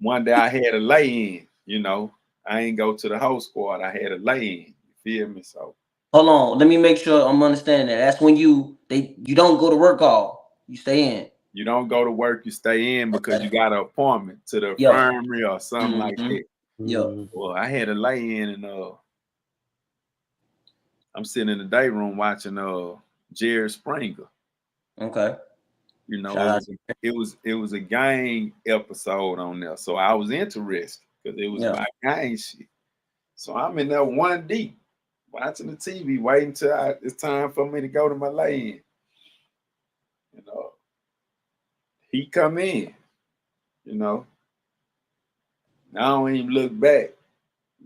one day I had a lay in, I ain't go to the whole squad. I had a lay in. You feel me? So Hold on. Let me make sure I'm understanding that. That's when you don't go to work all. You stay in. you don't go to work, you stay in because you Okay. got an appointment to the Yeah. infirmary or something like Mm-hmm. that. Yeah. Well, I had a lay in and I'm sitting in the day room watching Jerry Springer. Okay. You know, Shout out. it was a gang episode on there. So I was interested because it was Yeah. about gang shit. So I'm in there one deep watching the TV, waiting till it's time for me to go to my lay-in. You know, he come in, you know. I don't even look back,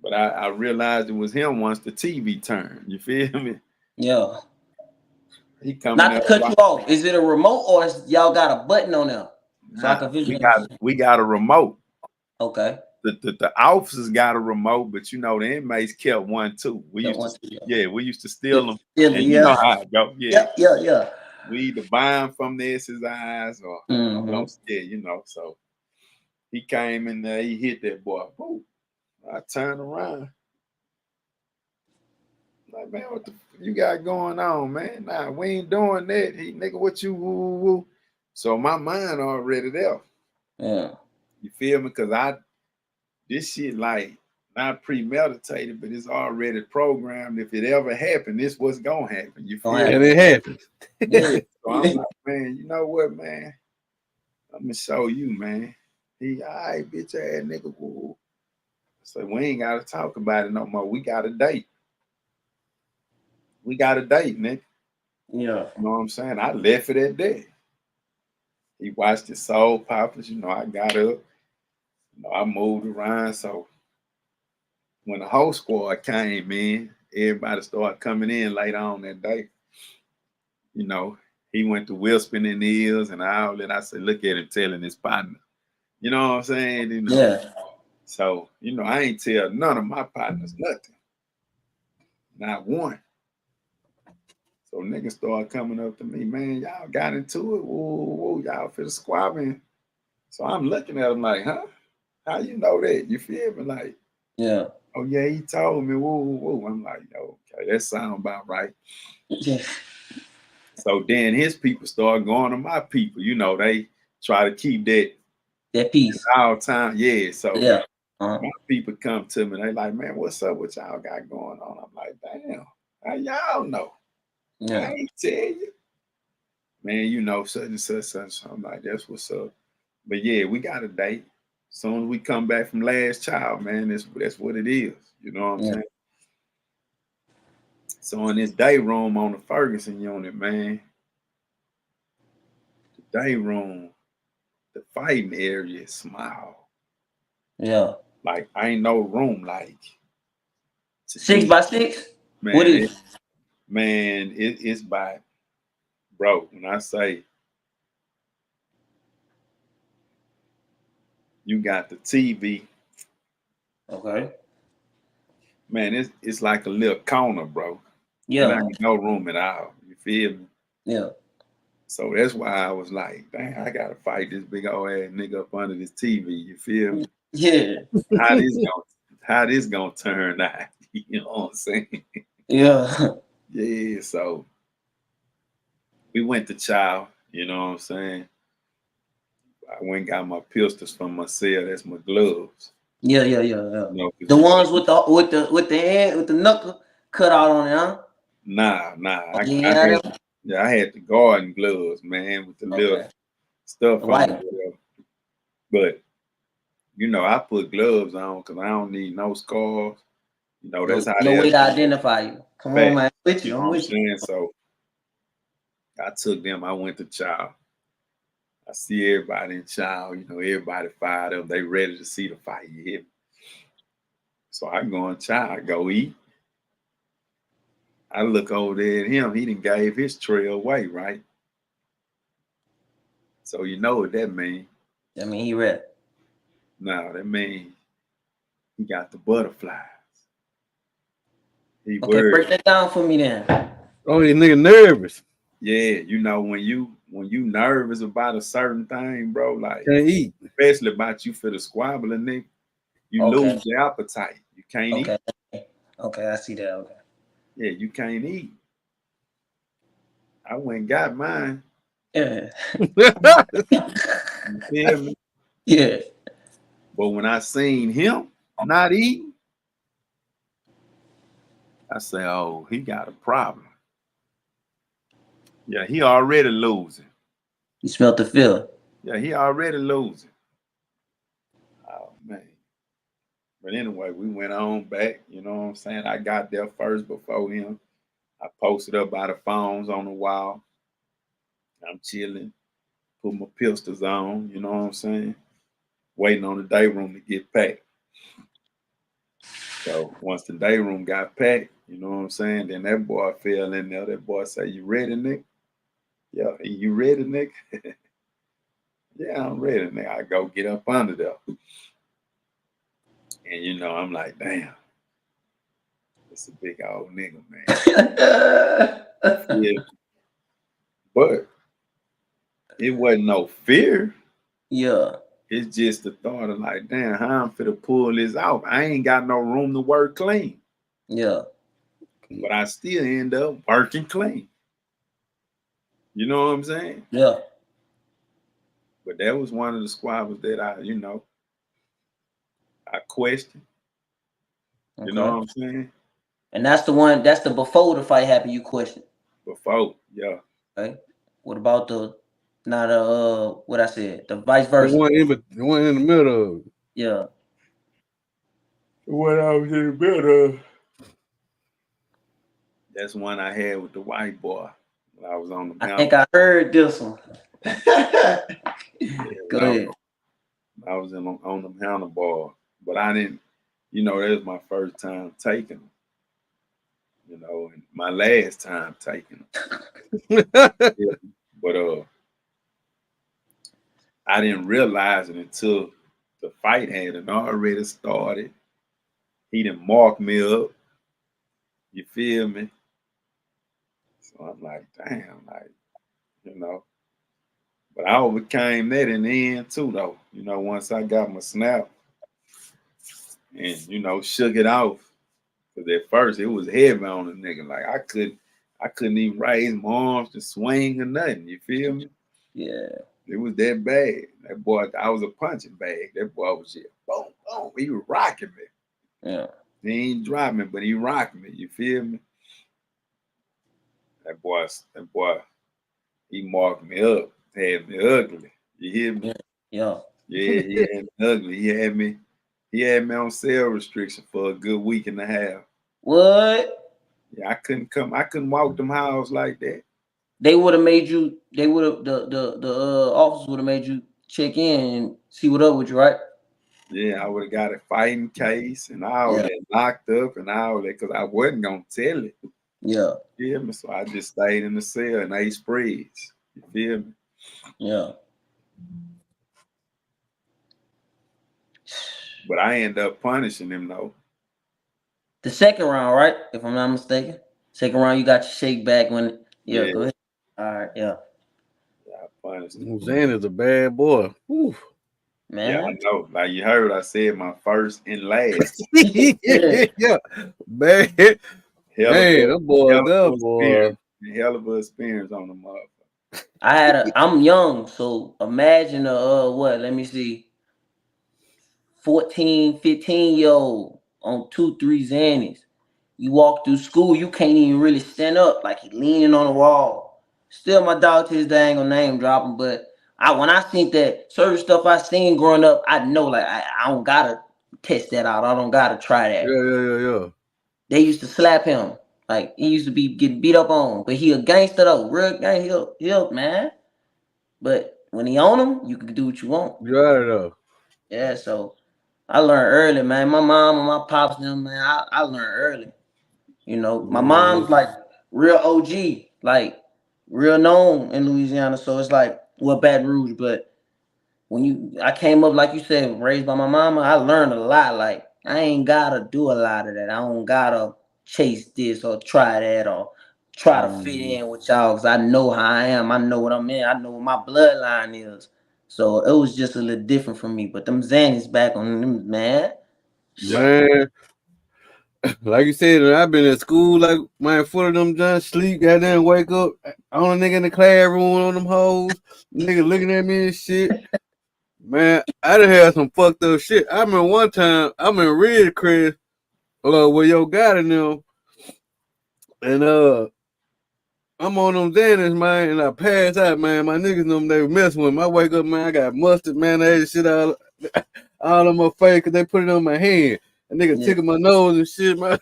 but I realized it was him once the TV turned. You feel me? Yeah. He coming Not up. to cut you off. Is it a remote or is y'all got a button on there so I Nah, can visualize? we got a remote. Okay. The officers got a remote, but the inmates kept one too. That one. Yeah. We used to steal them, and you know Yeah. how it go. Yeah, Yeah. Yeah. Yeah. we either buy them from the SSIs or Mm-hmm. So he came in there, he hit that boy. Boom. I turned around, like, man, what the you got going on, man? Nah, we ain't doing that. He nigga, what you woo woo woo? So my mind already there. Yeah. You feel me? Cause this shit like not premeditated, but it's already programmed. If it ever happened, this what's gonna happen. You Don't feel me? And happen. it happened. Yeah. So I'm like, man, you know what, man? I'm gonna show you, man. He, all right, bitch ass nigga. Woo. So we ain't gotta talk about it no more. We got a date. We got a date, nigga. Yeah. You know what I'm saying? I left it at that. He watched his soul poppers. I got up. I moved around. So when the whole squad came in, everybody started coming in later on that day. You know, he went to whispering in the ears and all that. I said, look at him telling his partner. You know what I'm saying? Yeah. So, I ain't tell none of my partners nothing. Not one. So niggas started coming up to me, man, y'all got into it. Whoa, y'all for the squabbling. So I'm looking at him like, huh? How you know that? You feel me? Like, Yeah. oh yeah, he told me, whoa. I'm like, okay, that sound about right. Yeah. So then his people start going to my people. They try to keep that That piece. all time. Yeah. So Yeah. my people come to me. They like, man, what's up? What y'all got going on? I'm like, damn, how y'all know? I Yeah. ain't tell you. Man, such and such, such. So I'm like, that's what's up. But yeah, we got a date. Soon as we come back from last child, man, that's what it is. You know what I'm Yeah. saying? So in this day room on the Ferguson unit, man, the day room, the fighting area is small. Yeah. Like I ain't no room like to 6x6. What man. is it? It's by bro. When I say you got the TV, Okay. man, it's like a little corner, bro. It Yeah. ain't no room at all. You feel me? Yeah. So that's why I was like, dang, I gotta fight this big old ass nigga up under this TV. You feel me? Yeah. How this gonna how this gonna turn out? You know what I'm saying? Yeah. Yeah. So we went to chow. You know what I'm saying? I went and got my pistols from my cell. That's my gloves. Yeah. Yeah. Yeah. Yeah. You know, 'cause The ones with the hand with the knuckle cut out on it, huh? nah. Oh, I yeah. had I had the garden gloves, man, with the little Okay. stuff The on it. white. Whatever. But you know, I put gloves on because I don't need no scars. You know, No, that's how no they'll way to know identify you. Come on, back. man. I'm with You you. know I'm what I'm with you. saying? So I took them. I went to chow. I see everybody in chow. You know, everybody fired up. They ready to see the fight. You hear me? So I go in chow. I go eat. I look over there at him. He done gave his tray away, right? So you know what that means. I mean, he read. No, that means he got the butterflies. He Okay, worried. break that down for me then. Oh, these nigga nervous. Yeah, you know when you nervous about a certain thing, bro, like Can't eat. especially about you for the squabbling, nigga, you Okay. lose your appetite. You can't eat. Okay. Okay, I see that. Okay. Yeah, you can't eat. I went and got mine. Yeah. You feel me? Yeah. But when I seen him not eating, I say, oh, he got a problem. Yeah, he already losing. You smelt the feel. Yeah, he already losing. Oh man. But anyway, we went on back. You know what I'm saying? I got there first before him. I posted up by the phones on the wall. I'm chilling, put my pistols on, you know what I'm saying? Waiting on the day room to get packed. So once the day room got packed, you know what I'm saying? Then that boy fell in there. That boy say, "You ready, Nick?" Yeah, you ready, Nick? Yeah, I'm ready, Nick. I go get up under there. And you know, I'm like, damn, it's a big old nigga, man. Yeah. But it wasn't no fear. Yeah. It's just the thought of like, damn, how I'm finna pull this off. I ain't got no room to work clean. Yeah. But I still end up working clean. You know what I'm saying? Yeah. But that was one of the squabbles that I questioned. You know Okay. what I'm saying? And that's the one. That's the before the fight happened. You question. Before, yeah. Okay. What about the not what I said? The vice The versa. one in the middle of it. Yeah. What I was in the middle of. That's one I had with the white boy when I was on the I mountain. think I heard this one. Yeah, Go when ahead. I was on the handlebar. But I didn't, that was my first time taking them. And my last time taking them. Yeah. But I didn't realize it until the fight had already started. He didn't mark me up. You feel me? So I'm like, damn, you know. But I overcame that in the end too, though. Once I got my snap and shook it off. Because at first it was heavy on the nigga. Like I couldn't even raise my arms to swing or nothing. You feel me? Yeah. It was that bad. That boy, I was a punching bag. That boy was just boom, boom. He was rocking me. Yeah. He ain't dropping me, but he rocking me. You feel me? That boy, he marked me up, had me ugly. You hear me? Yeah. Yeah, he had me ugly. He had me on cell restriction for a good week and a half. What? Yeah, I couldn't walk them halls like that. They would have made you. They would have the officers would have made you check in and see what up with you, right? Yeah, I would have got a fighting case and all Yeah, that, locked up and all that, because I wasn't gonna tell it. yeah, You feel me? So I just stayed in the cell and ate spreads. You feel me? yeah. But I end up punishing him though. The second round, right? If I'm not mistaken. Second round, you got your shake back when. Yeah, Yeah, go ahead. All right, yeah, I punished him. Zan is a bad boy. Whew. Yeah, I man. know. Like you heard, I said my first and last. Yeah, man, Hell of man, a that boy, hell of that a boy. experience. Hell of a experience on the motherfucker. I'm young, so imagine what? Let me see. 14, 15-year old on 2, 3 Xannies. You walk through school, you can't even really stand up, like he leaning on the wall. Still, my dog to his day ain't gonna name drop him, but when I seen that certain stuff I seen growing up, I know like I don't gotta test that out. I don't gotta try that. Yeah. They used to slap him. Like he used to be getting beat up on. But he a gangster though. Real gang, he'll man. But when he on him, you can do what you want. You got it though. Yeah, so I learned early, man. My mom and my pops them, man, I learned early. You know, my Man, mom's like real OG, like real known in Louisiana. So it's like well Baton Rouge, but I came up like you said, raised by my mama, I learned a lot. Like I ain't gotta do a lot of that. I don't gotta chase this or try that or try to fit mm, in with y'all because I know how I am. I know what I'm in. I know what my bloodline is. So it was just a little different for me. But them Xannies back on them, man. Yeah, man, like you said, I've been at school like my foot of them just sleep, goddamn wake up on a nigga in the classroom on them hoes, nigga looking at me and shit. Man, I done had some fucked up shit. I remember one time I'm in Ridgecrest, with your guy in them, and I'm on them Xanax, man, and I pass out, man. My niggas them they messing with me. I wake up, man, I got mustard, mayonnaise, shit all on my face because they put it on my hand. A nigga Yeah. tickle my nose and shit, man.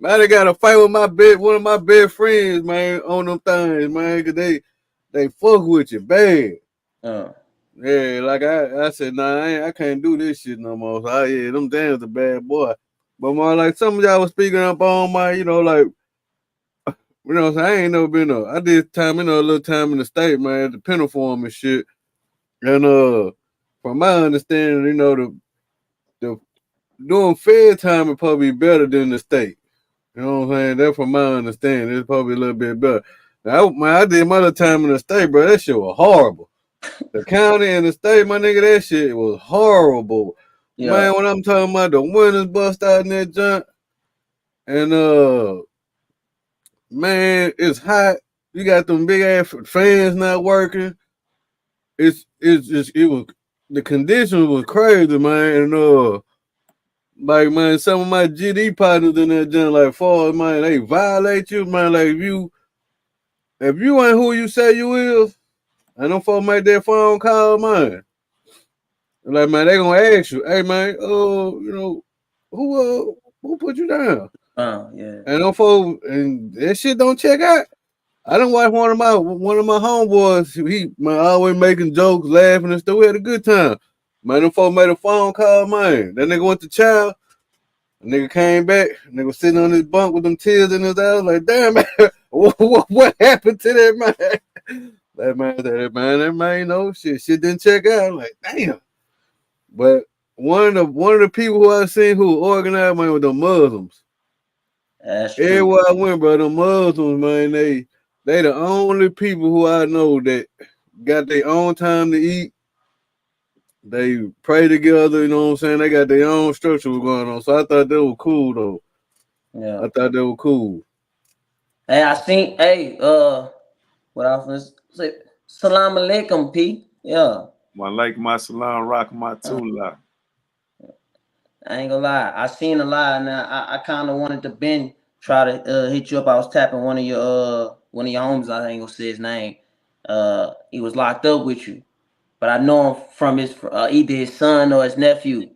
Man, I got a fight with one of my best friends, man, on them things, man, because they fuck with you bad. Uh, Yeah, like I said, nah, I can't do this shit no more. So, yeah, them damn's a bad boy. But more like some of y'all was speaking up on my, like, so I ain't never been I did time, a little time in the state, man, at the penal form and shit. And from my understanding, the doing fair time would probably be better than the state. You know what I'm saying? That's from my understanding. It's probably a little bit better. Now, I did my little time in the state, bro. That shit was horrible. The county and the state, my nigga, that shit was horrible. yeah. Man, when I'm talking about the winners bust out in that junk, and man, it's hot. You got them big ass fans not working. It's just it was the conditions was crazy, man. And like man, some of my GD partners in that junk, like far as man, they violate you, man. Like if you ain't who you say you is, and them folks make that phone call, man. Like man, they gonna ask you, hey man, who put you down? Yeah. And them folks and that shit don't check out. I don't watch one of my homeboys. He man always making jokes, laughing and stuff. We had a good time. Man, them folks made a phone call, man. That nigga went to child. The nigga came back. Nigga was sitting on his bunk with them tears in his eyes. Like, damn man, what happened to that man? That man, shit didn't check out. Like, damn. But one of the people who I seen who organized, man, with the Muslims. That's true. Everywhere I went, bro, the Muslims, man, they the only people who I know that got their own time to eat. They pray together, you know what I'm saying? They got their own structure going on. So I thought that was cool though. Yeah. I thought that was cool. Hey, I seen. Hey, what I was say? Salam alaikum, P. Yeah. my like my salon, rock my Uh, tula. I ain't gonna lie. I seen a lot, and I kind of wanted to try to hit you up. I was tapping one of your homies. I ain't gonna say his name. He was locked up with you, but I know him from his either his son or his nephew.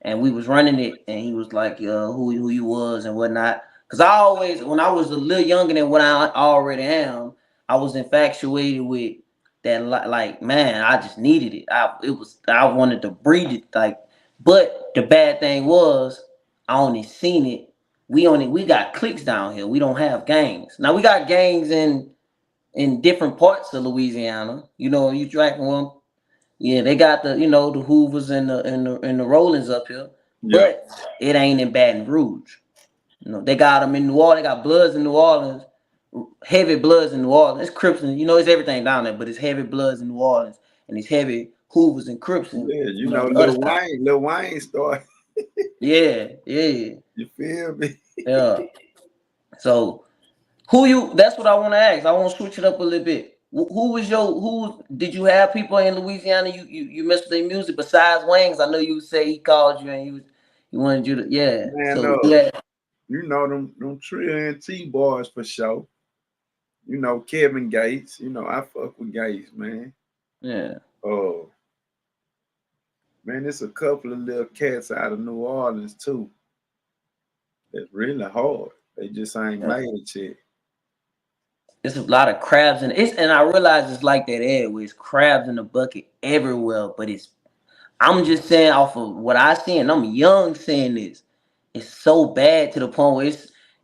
And we was running it, and he was like, who you was and whatnot. Cause I always, when I was a little younger than what I already am, I was infatuated with that like man, I just needed it. I wanted to breathe it like. But the bad thing was I only seen it. We got clicks down here. We don't have gangs. Now we got gangs in different parts of Louisiana. You know, you track one. Yeah, they got the the Hoovers and the Rollins up here, Yeah. but it ain't in Baton Rouge. They got them in New Orleans. They got Bloods in New Orleans, heavy Bloods in New Orleans. It's Crips, and it's everything down there, but it's heavy Bloods in New Orleans, and it's heavy Hoovers and Crips, and Yeah, the other side. Lil Wayne started. Yeah, You feel me? yeah. So who you? That's what I want to ask. I want to switch it up a little bit. Who did you have people in Louisiana you messed with their music besides Wings? I know you say he called you and he wanted you to Man, So yeah. you know them Trill and T boys for sure. You know Kevin Gates. You know I fuck with Gates, man. Yeah. Oh man, it's a couple of little cats out of New Orleans too. That's really hard. They just ain't Yeah. made it yet. It's a lot of crabs and I realize it's like that everywhere. It's crabs in the bucket everywhere, but I'm just saying off of what I see, and I'm young saying this. It's so bad to the point where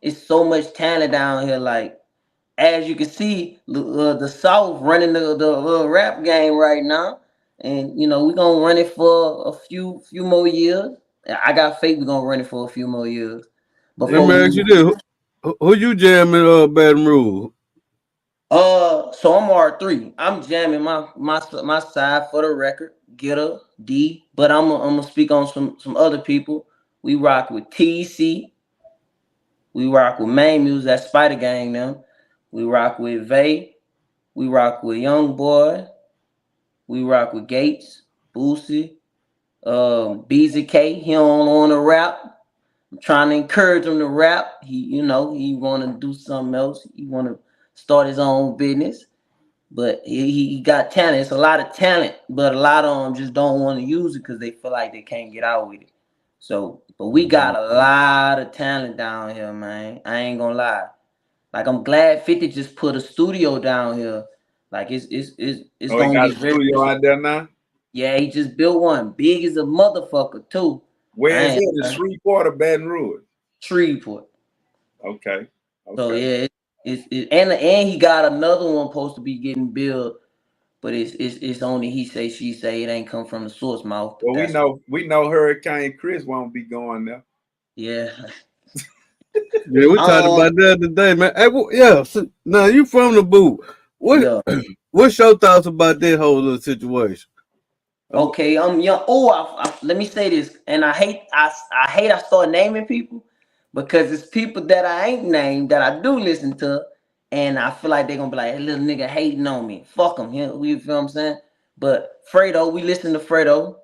it's so much talent down here. Like as you can see, the South running the rap game right now, and we gonna run it for a few more years. I got faith we're gonna run it for a few more years Let before me we. ask you this: who you jamming Baton Rouge? So I'm R3. I'm jamming my side for the record. Get a D, but I'm gonna speak on some other people. We rock with TC. We rock with Main Music. That's Spider Gang now. We rock with Vay. We rock with Young Boy. We rock with Gates, Boosie, BZK. He don't want to rap. I'm trying to encourage him to rap. He want to do something else. He want to start his own business. But he got talent. It's a lot of talent, but a lot of them just don't want to use it because they feel like they can't get out with it. So, but we got a lot of talent down here, man. I ain't gonna lie. Like I'm glad 50 just put a studio down here. Like it's Oh, he gonna got a get very. studio out there now. Yeah, he just built one, big as a motherfucker too. Where I is ain't it? In Shreveport or Baton Rouge? Shreveport. Okay. So Okay. yeah, and he got another one supposed to be getting built. But it's only he say she say. It ain't come from the source mouth. But Well, that's we know Hurricane Chris won't be going there. yeah. Yeah, we talked about that today, man. Hey, yeah. So, now you from the boot. What Yeah. what's your thoughts about that whole little situation? Okay. I'm young. Oh, let me say this, and I hate I start naming people because it's people that I ain't named that I do listen to, and I feel like they're gonna be like, hey, little nigga hating on me. Fuck him. You feel what I'm saying? But Fredo, we listen to Fredo,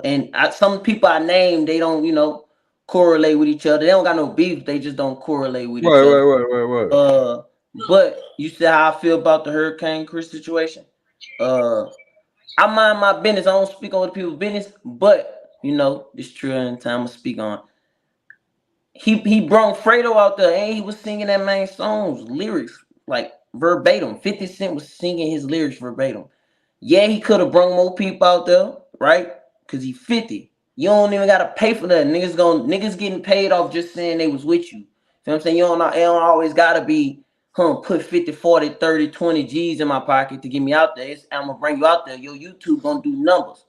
and some people I name they don't correlate with each other. They don't got no beef. They just don't correlate with each Right, other. right, right, right, right. But you see how I feel about the Hurricane Chris situation. Uh, I mind my business. I don't speak on other people's business, but this true and time to speak on. He brought Fredo out there and he was singing that man songs, lyrics, like verbatim. 50 Cent was singing his lyrics verbatim. Yeah, he could have brought more people out there, right? Cause he 50. You don't even gotta pay for that. Niggas getting paid off just saying they was with you. You know what I'm saying? It don't always gotta be put 50, 40, 30, 20 G's in my pocket to get me out there. I'm gonna bring you out there. Your YouTube gonna do numbers.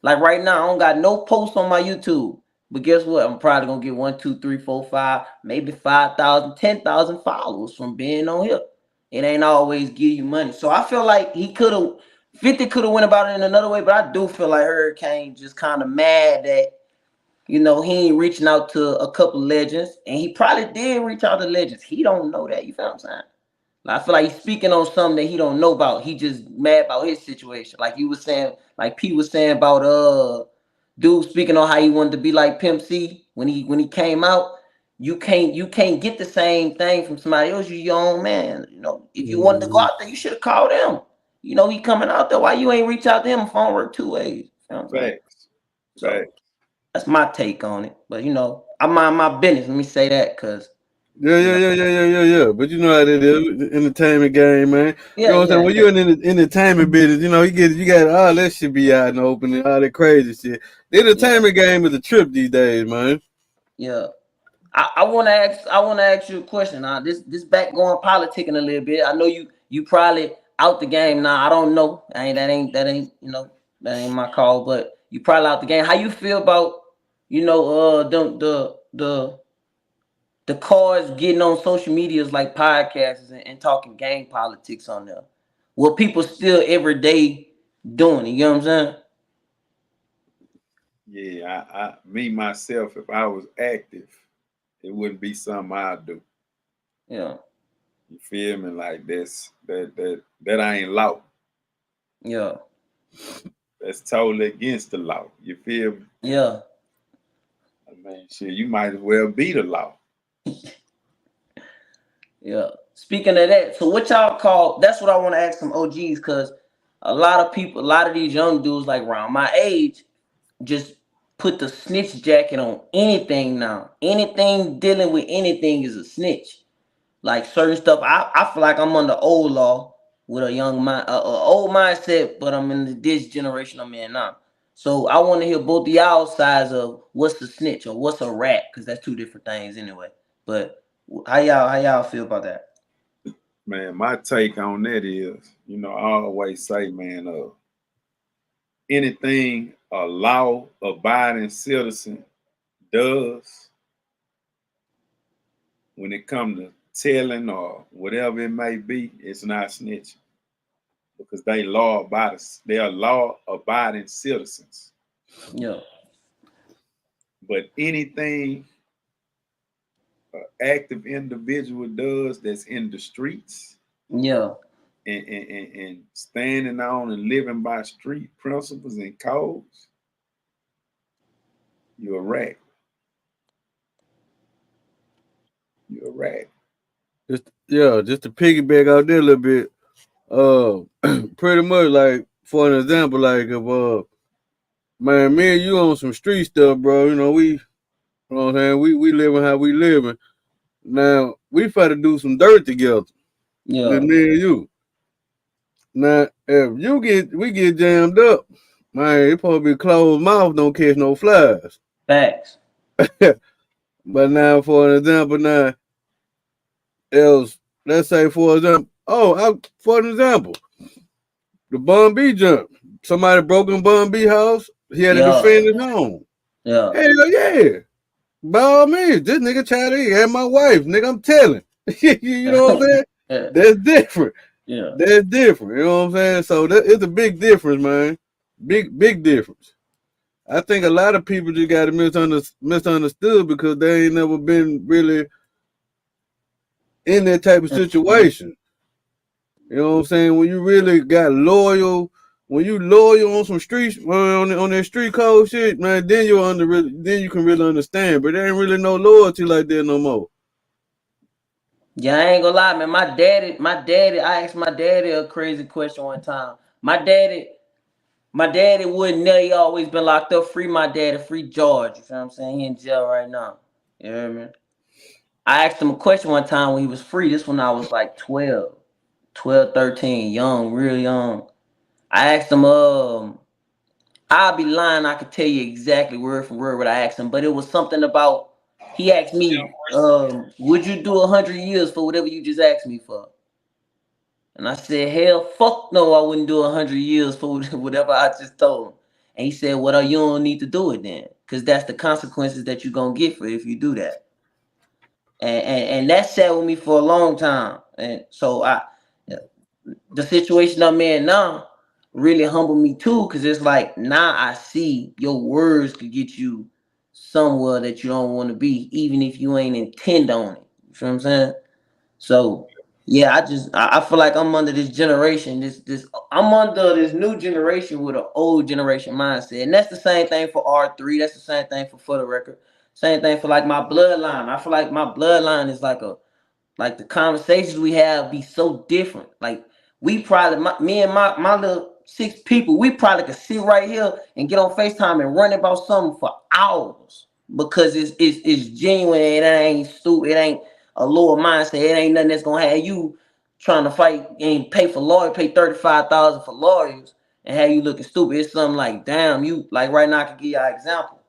Like right now, I don't got no posts on my YouTube. But guess what? I'm probably gonna get 1, 2, 3, 4, 5, maybe 5,000, 10,000 followers from being on here. It ain't always give you money. So I feel like 50 could have went about it in another way, but I do feel like Hurricane just kind of mad that he ain't reaching out to a couple legends, and he probably did reach out to legends. He don't know that. You feel what I'm saying? I feel like he's speaking on something that he don't know about. He just mad about his situation. Like you was saying, like P was saying about dude speaking on how he wanted to be like Pimp C when he came out. You can't get the same thing from somebody else. You your own man. If you wanted to go out there, you should have called him. He coming out there. Why you ain't reach out to him? Phone work two ways. You know what I'm saying? Facts. So Facts. that's my take on it. But I mind my business. Let me say that because Yeah, You yeah, know. yeah, yeah, yeah, yeah, yeah. But you know how it is, the entertainment game, man. You know Yeah, what I'm saying? yeah, When yeah, you're in the entertainment business, you know, you got all that shit be out in the open and all that crazy shit. The yeah, entertainment game is a trip these days, man. yeah. I wanna ask you a question. Now this back going politicking a little bit. I know you probably out the game now. I don't know. That ain't that ain't my call. But you probably out the game. How you feel about the cars getting on social medias like podcasts and talking gang politics on there? Well, people still every day doing it. You know what I'm saying? Yeah, me myself, if I was active, it wouldn't be something I'd do. Yeah, You feel me? Like that ain't law. yeah, That's totally against the law. You feel me? yeah, I mean, shit, you might as well be the law. yeah. Speaking of that, so what y'all call? That's what I want to ask some OGs, because a lot of people, a lot of these young dudes like around my age, just put the snitch jacket on anything now. Anything dealing with anything is a snitch. Like certain stuff, I feel like I'm under old law with a young mind, old mindset, but I'm in this generation I'm in now. So I want to hear both of y'all sides of what's the snitch or what's a rat, because that's two different things anyway. But how y'all feel about that? Man, my take on that is, I always say, man, anything a law abiding citizen does when it comes to telling or whatever it may be, it's not snitching because they are law abiding citizens. Yeah, But anything an active individual does that's in the streets yeah, and standing on and living by street principles and codes, you're a rat. You're a rat. Just to piggyback out there a little bit. Uh, pretty much like for an example, like if man, me and you on some street stuff, bro. You know what I'm saying? We living how we living. Now we try to do some dirt together. Just yeah. me and you. Now if we get jammed up, man, it probably be closed mouth, don't catch no flies. Facts. But now for an example, now else, let's say for example, for an example, the Bun B jump. Somebody broke in Bun B house. He had to Yeah, defend his home. yeah, Hell yeah. By all means, this nigga tried to have my wife, nigga. I'm telling. You know what I'm saying? yeah, That's different. yeah. That's different. You know what I'm saying? So it's a big difference, man. Big difference. I think a lot of people just got it misunderstood because they ain't never been really in that type of situation. You know what I'm saying? When you really got loyal, when you loyal on some streets, on that street code shit, man, then you can really understand. But there ain't really no loyalty like that no more. Yeah, I ain't gonna lie, man. I asked my daddy a crazy question one time. My daddy wouldn't know, he always been locked up. Free my daddy, free George. You feel what I'm saying? He in jail right now. You hear me? I asked him a question one time when he was free. This when I was like 12, 13, young, real young. I asked him, I'll be lying, I could tell you exactly word for word what I asked him, but it was something about, he asked me, would you do 100 years for whatever you just asked me for? And I said, hell, fuck no, I wouldn't do 100 years for whatever I just told him. And he said, well, you don't need to do it then, because that's the consequences that you're going to get for if you do that. And that sat with me for a long time. And so the situation I'm in now really humbled me too, because it's like now I see your words could get you somewhere that you don't want to be, even if you ain't intend on it. You feel what I'm saying? So yeah, I feel like I'm under this generation, this I'm under this new generation with an old generation mindset. And that's the same thing for R3, that's the same thing for the record. Same thing for like my bloodline. I feel like my bloodline is like the conversations we have be so different. Like we probably, me and my little 6 people, we probably could sit right here and get on FaceTime and run about something for hours because it's genuine and it ain't stupid. It ain't a lower mindset. It ain't nothing that's gonna have you trying to fight and pay for lawyers, pay $35,000 for lawyers, and have you looking stupid. It's something like, damn, you like right now. I can give you an example.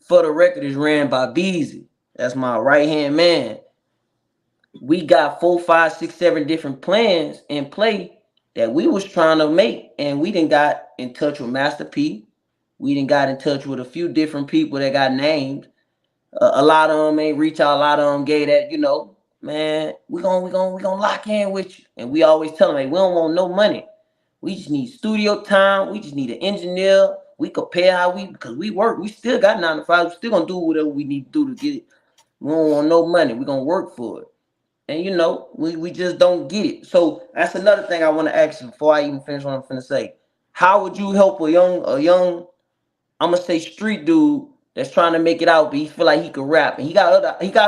For the Record is ran by Beezy. That's my right hand man. We got 4, 5, 6, 7 different plans in play that we was trying to make, and we didn't got in touch with Master P. We didn't got in touch with a few different people that got named. A lot of them ain't reach out. A lot of them gave that, man, we gonna lock in with you. And we always tell them, hey, we don't want no money. We just need studio time. We just need an engineer. We could pay because we work. We still got 9 to 5. We still gonna do whatever we need to do to get it. We don't want no money. We gonna work for it. And we just don't get it. So that's another thing I want to ask you before I even finish what I'm finna say. How would you help a young, I'm gonna say street dude that's trying to make it out, but he feel like he could rap, and he got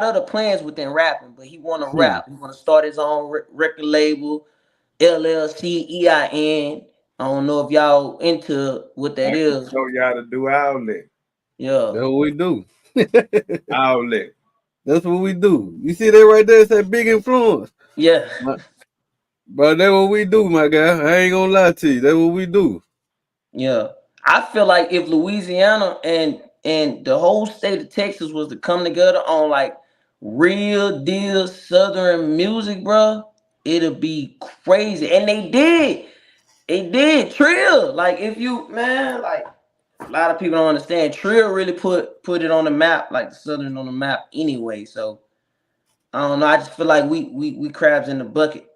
other plans within rapping, but he want to rap. He want to start his own record label, LLC, EIN. I don't know if y'all into what that I can is. show y'all to do outlet. Yeah, That's what we do. Outlet. That's what we do. You see that right there? It's that big influence. yeah, But that's what we do, my guy. I ain't gonna lie to you. That's what we do. yeah. I feel like if Louisiana and the whole state of Texas was to come together on like real deal Southern music, bro, it'll be crazy. And they did. It did. Trill. Like if you man, like a lot of people don't understand. Trill really put it on the map, like the Southern on the map anyway. So I don't know. I just feel like we crabs in the bucket.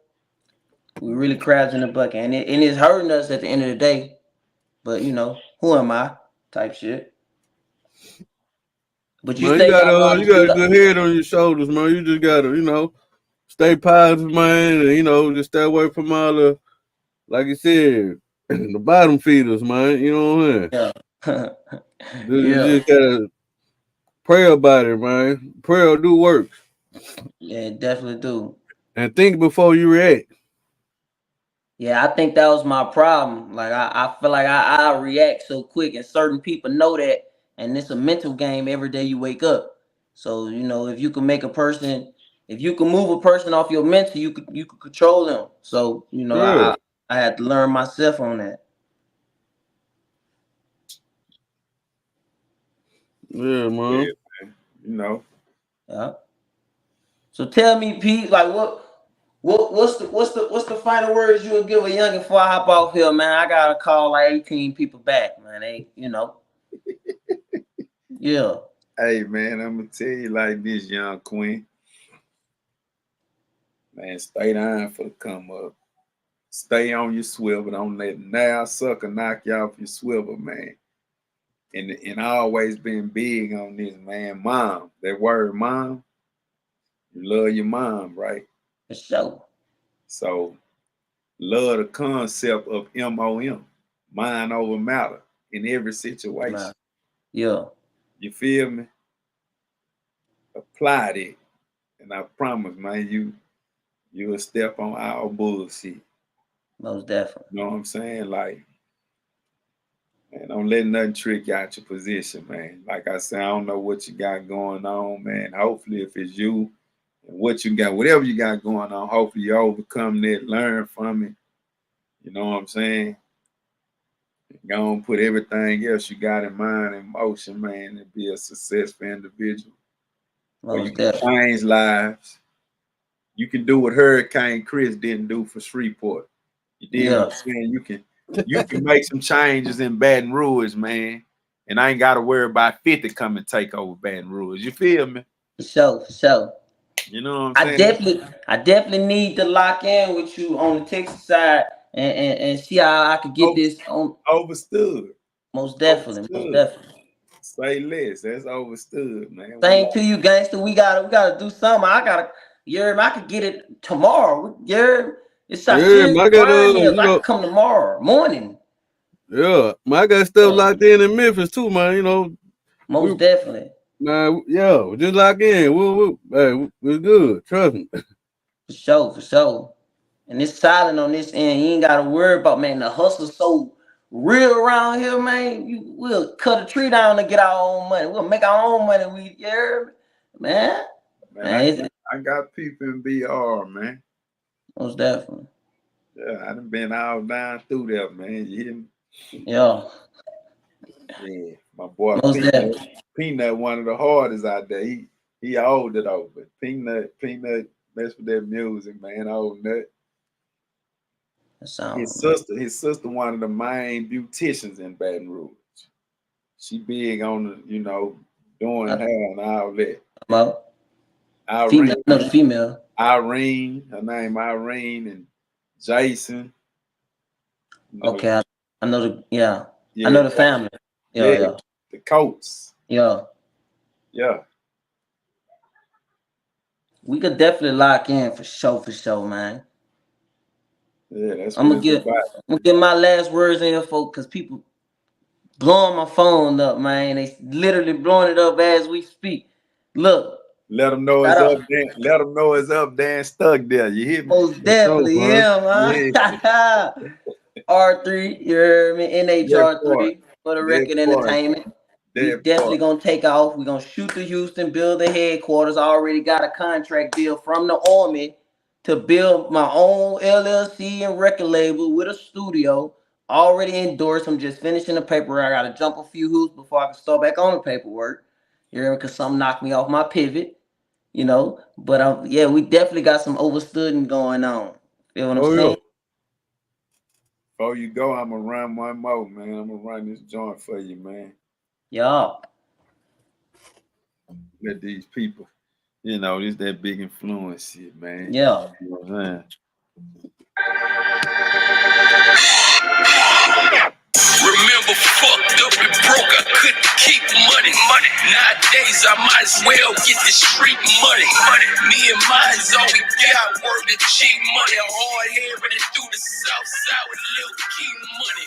We really crabs in the bucket. And it's hurting us at the end of the day. But who am I? Type shit. But you Man, say y'all know how you to got a build up. good head on your shoulders, man. You just gotta, stay positive, man, and just stay away from all the, like you said, the bottom feeders, man. You know what I'm saying? Yeah. You Yeah. just gotta pray about it, man. Prayer will do work. Yeah, definitely do. And think before you react. Yeah, I think that was my problem. Like I feel like I react so quick, and certain people know that, and it's a mental game every day you wake up. So if you can make a person, if you can move a person off your mental, you could control them. So Yeah, I had to learn myself on that. yeah, Yeah, man. man. You know. Yeah. So tell me, Pete, like what's the final words you would give a youngin before I hop off here, man? I gotta call like 18 people back, man. Yeah. Hey man, I'm gonna tell you like this, young queen. Man, stay down for the come up. Stay on your swivel. Don't let now sucker knock you off your swivel, man. And I always been big on this, man. Mom, that word mom, you love your mom, right? For sure. So love the concept of MOM, mind over matter, in every situation. Man. Yeah. You feel me? Apply it. And I promise, man, you will step on our bullshit. Most definitely. You know what I'm saying? Like, man, don't let nothing trick you out your position, man. Like I said, I don't know what you got going on, man. Hopefully, if it's you and what you got, whatever you got going on, hopefully you overcome that, learn from it. You know what I'm saying? Go and put everything else you got in mind in motion, man, and be a successful individual. Where you Most can definitely. change lives. You can do what Hurricane Chris didn't do for Shreveport. You dig what Yeah. I'm saying? You can make some changes in Baton Rouge, man. And I ain't gotta worry about 50 come and take over Baton Rouge. You feel me? For sure. For sure. You know what I'm I saying? definitely I definitely need to lock in with you on the Texas side and see how I could get Over, this on. overstood. Most definitely. Most Overstood. definitely. Say less. That's overstood, man. We Same like, to you, gangster. We gotta do something. You heard me? I could get it tomorrow. You heard me? It's I Yeah, still I got frying nails. I could come tomorrow morning. yeah, I got stuff Yeah, locked in Memphis too, man. We most definitely. man, yeah, just lock in. Hey, we're good. Trust me. For sure, for sure. And it's silent on this end. You ain't gotta worry about, man. The hustle's so real around here, man. We'll cut a tree down to get our own money. We'll make our own money. We, you heard me? Man. man, Man, I got people in BR, man. Most definitely. Yeah, I done been all down through there, man. You hear me? Yeah. Yeah, my boy Most Peanut. definitely. Peanut, one of the hardest out there. He older though, but Peanut mess with that music, man. Old nut. That sound His sister, one of the main beauticians in Baton Rouge. She big on the, doing hair and all that. about female. Irene, I know the female. her name Irene, and Jason. You know, Okay, I know the I yeah, know the family. yeah, Yeah. the coats. Yeah. Yeah, We could definitely lock in for sure, man. yeah, that's I'm what gonna it's get about. I'm gonna get my last words in here, folks, because people blowing my phone up, man. They literally blowing it up as we speak. Look, Let them know shout it's out up, Dan. Let them know it's up, Dan. Stuck there. You hear me? most For sure, definitely man. him, Yeah, huh? R3, you heard me? that part, NHR3 for the that record part, entertainment. We that definitely part. gonna take off. We're gonna shoot to Houston, build the headquarters. I already got a contract deal from the Army to build my own LLC and record label with a studio. Already endorsed. I'm just finishing the paperwork. I gotta jump a few hoops before I can start back on the paperwork. You hear me? Cause something knocked me off my pivot, you know. But yeah, we definitely got some overstooding going on. Feel what I'm Oh yeah. saying? Before you go, I'm gonna run one more, man. I'm gonna run this joint for you, man. Yeah. Let these people, this that big influence shit, man. Yeah. You know what I'm saying? Remember, fucked up and broke, I couldn't keep money. Nowadays, I might as well get the street money. Me and mine's all we got, word to cheap money. Hard hair running through the south side with little key money.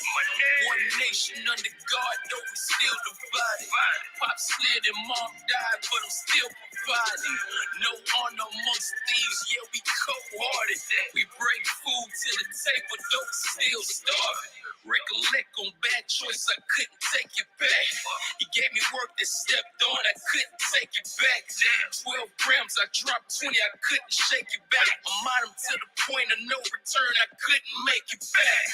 One nation under God, though we still divided. Pop slid and mom died, but I'm still providing. No honor amongst thieves, yeah, we cold-hearted. We bring food to the table, though we still starving. Recollect on bad choice, I couldn't take it back. He gave me work that stepped on, I couldn't take it back. 12 grams, I dropped 20, I couldn't shake it back. I'm on him to the point of no return, I couldn't make it back.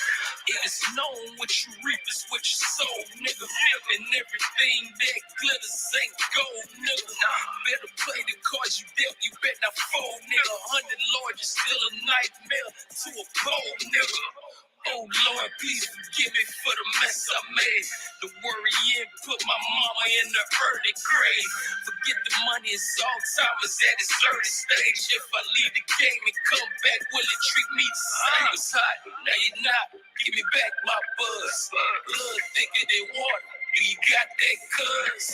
It is known what you reap is what you sow, nigga. And everything that glitters ain't gold, nigga. Better play the cards you dealt, you bet not fold, nigga. 100 Lord, you're still a nightmare to a pole, nigga. Oh Lord, please forgive me for the mess I made. The worrying put my mama in the early grave. Forget the money, it's Alzheimer's at its early stage. If I leave the game and come back, will it treat me the same? It's hot, now you're not. Give me back my buzz. Blood thicker than water. Do you got that, cuz?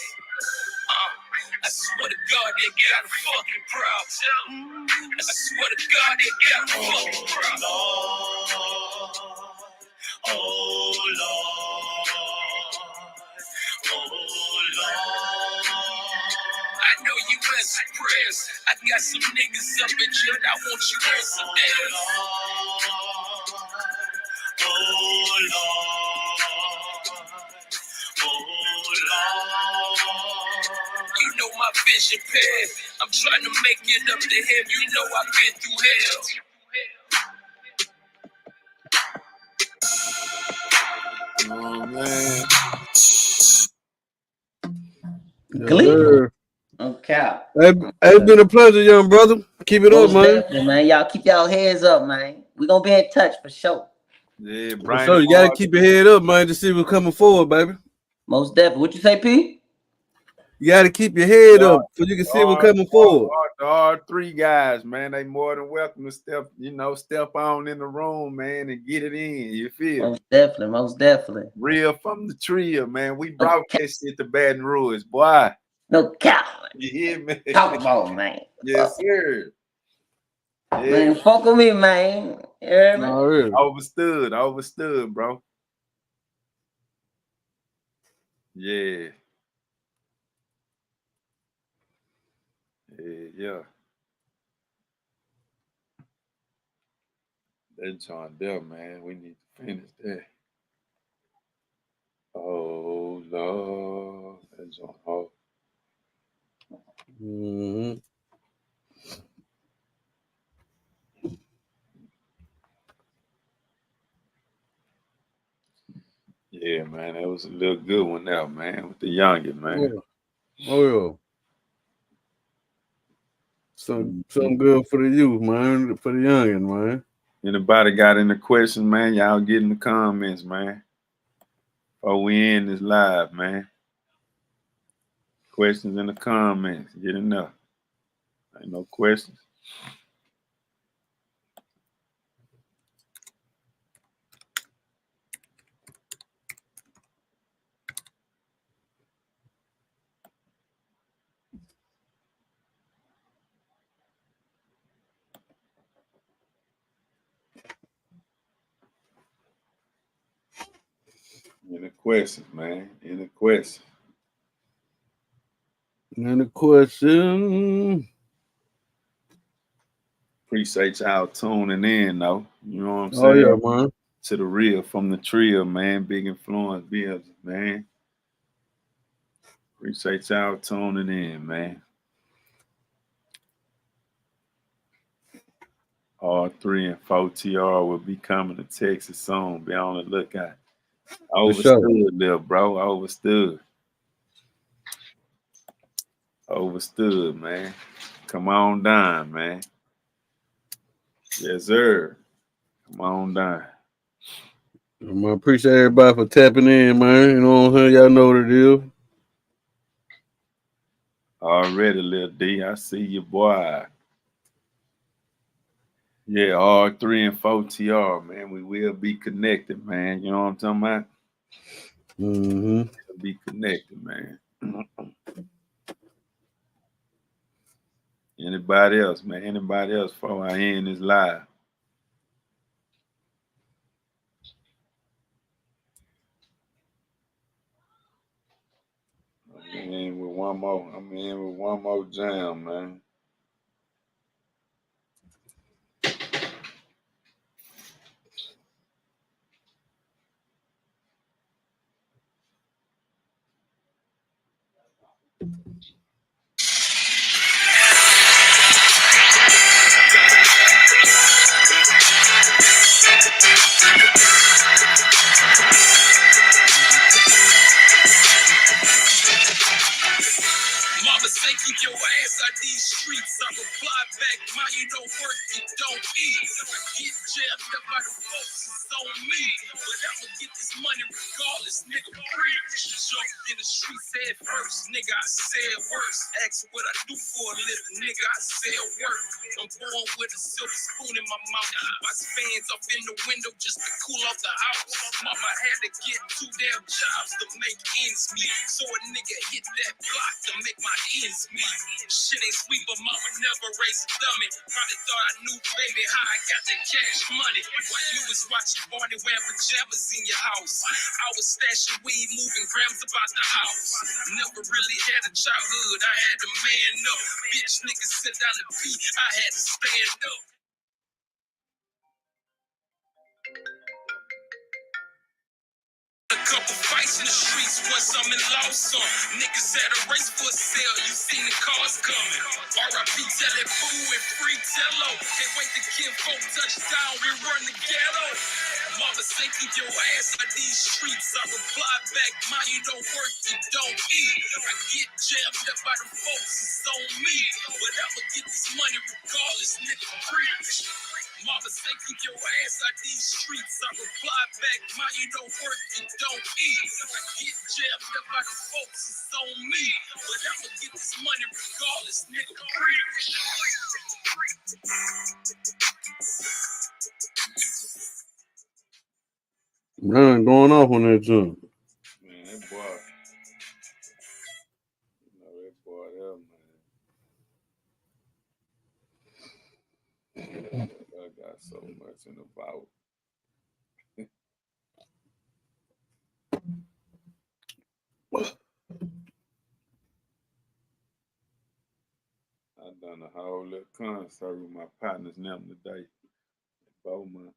I swear to God, they got a fucking problem. I swear to God, they got a fucking problem. Oh Lord, oh Lord. I know you answer prayers. I got some niggas up in jail. I want you to answer theirs. Oh Lord, oh Lord. You know my vision path. I'm trying to make it up to him. You know I've been through hell. Oh man. Yes, Glee. sir. Okay. It's been a pleasure, young brother. Keep it up, Most man. definitely, man. Y'all keep y'all heads up, man. We gonna be in touch for sure. Yeah, For Brian sure. and You gotta Mark. keep your head up, man, to see what's coming forward, baby. Most definitely. What you say, P? You gotta keep your head up so you can see what's coming forward. The R3 guys, man, they more than welcome to step on in the room, man, and get it in. You feel me? Most definitely. Most definitely. Real from the trio, man. We No brought cap. that shit to Baton Rouge, boy. No cap. You hear me? Talk about, man. Yes, sir. Yeah, Man, fuck with me, man. You hear me? No, really. overstood, bro. Yeah, yeah. That John Dell, man. We need to finish that. Oh Lord, that John. Oh, Mm-hmm. Yeah, man, that was a little good one now, man, with the youngin, man. Oh yeah. Something good for the youth, man. For the youngin, man. Anybody got any questions, man? Y'all get in the comments, man. Before we end this live, man. Questions in the comments. Get enough. Ain't no questions. Any questions, man? Any questions? Any question? Appreciate y'all tuning in, though. You know what I'm Oh saying? yeah, man. To the real from the trio, man. Big Influence business, man. Appreciate y'all tuning in, man. R3 and 4TR will be coming to Texas soon. Be on the lookout. Overstood, sure. little bro. Overstood, man. Come on down, man. Yes, sir. Come on down. I appreciate everybody for tapping in, man. You know what I'm saying? Y'all know what it is. Already, little D. I see you, boy. Yeah, R3 and 4TR, man. We will be connected, man. You know what I'm talking about? Mm-hmm. We'll be connected, man. Anybody else, man? Anybody else before I end this live? I'm in with one more jam, man. Mama say keep your ass out these streets. I reply back, ma, you don't work, you don't eat. I get jabbed up by the folks, it's on me. But I'ma get this money regardless, nigga, preach. Jumped in the streets head first, nigga, I said worse. Ask what I do for a living, nigga, I sell work. I'm born with a silver spoon in my mouth. Keep my fans up in the window just to cool off the house. Mama had to get 2 damn jobs to make ends meet. So a nigga hit that block to make my ends meet. Shit ain't sweet, but mama never raised a dummy. Probably thought I knew, baby, how I got that cash money. While you was watching Barney wear pajamas in your house, I was stashing weed, moving grams about the house. Never really had a childhood, I had to man up. Bitch niggas sit down and pee, I had to stand up. A couple fights in the streets, once I'm in lost some. Niggas at a race for a sale, you seen the cars coming. R.I.P. tell it fool and free Tello. Can't wait to Kinfolk touchdown, we run the ghetto. Mama say keep your ass out these streets. I reply back, ma, you don't work, you don't eat. I get jammed up by the folks, it's on me. But I'ma get this money regardless, nigga, preach. Mama say keep your ass out these streets. I reply back, ma, you don't work, you don't eat. I get jammed up by the folks, it's on me. But I'ma get this money regardless, nigga, preach. Man, going off on that jump. Man, that boy. You know that boy there, man. I got so much in the vault. I done a whole little concert with my partners now today. Beaumont.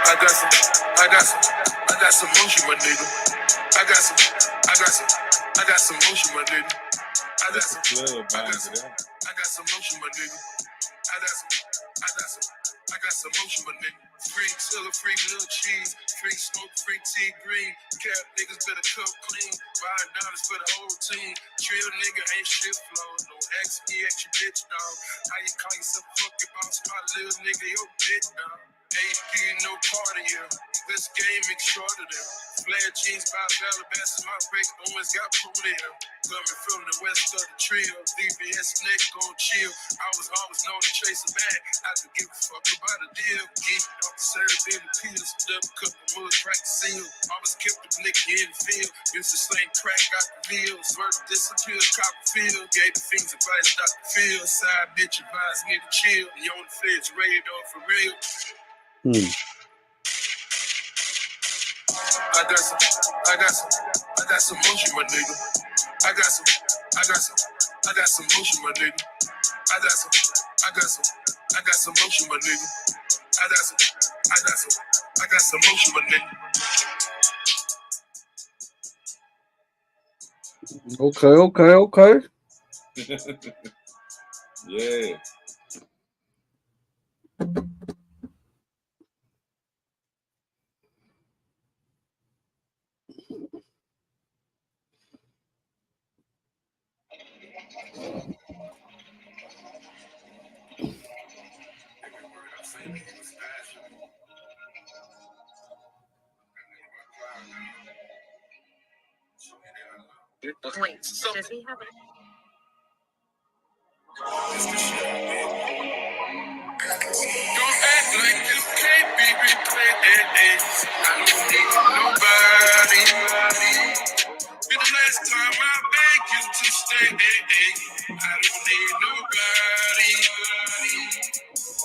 I got some motion, my nigga. I got some motion, my nigga. I got some motion, my nigga. I I got some motion, my nigga. Free chiller, free little cheese, free smoke, free tea green. Cap niggas better cook clean. $5 for the whole team. Trill nigga ain't shit flow. No X, at your bitch, dog. How you call yourself a fucking boss? My little nigga, your bitch, dog. AP, no part of you. This game extraordinary. Flare jeans by Alabama, my Rick Owens got pulled in. Coming from the west of the trio, VBS neck gon' chill. I was always known to chase a bag. I could give a fuck about a deal. Geek off the serve in the pills, step a couple mud, crack the seal. Always kept the nigga in the field. Used to sling crack out the wheels. Work disappear, Copperfield. Gave the fiends advice, Dr. Phil. Side bitch advised me to chill. The on the feds raid off for real. I got some motion, my nigga. I got some motion, my nigga. I got some motion, my nigga. I got some motion, my nigga. Okay. Yeah. Wait, so does he have Don't act like you can't be replaced. I don't need nobody. Be the last time I beg you to stay. I don't need nobody.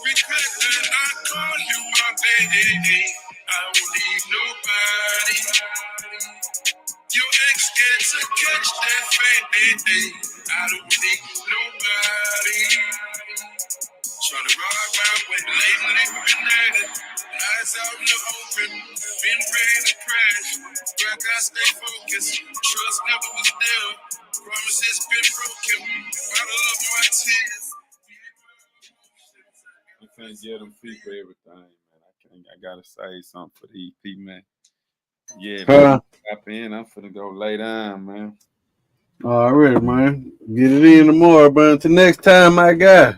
Regret that I call you my baby. I don't need nobody. Your ex gets to catch that fade. I don't need nobody. Tryna rock my way, lately been at it. Eyes out in the open, been ready to crash. But I gotta stay focused, trust never was there. Promises been broken, bottle up my tears. I can't get them feet for everything, man. I gotta say something for the EP, man. Yeah, man. Tap in. I'm finna go lay down, man. All right, man. Get it in tomorrow, but until next time, my guy.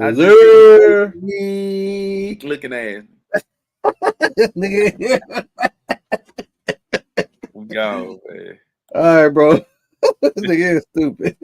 I Yes, just weak looking ass. We go, man. All right, bro. Nigga is stupid.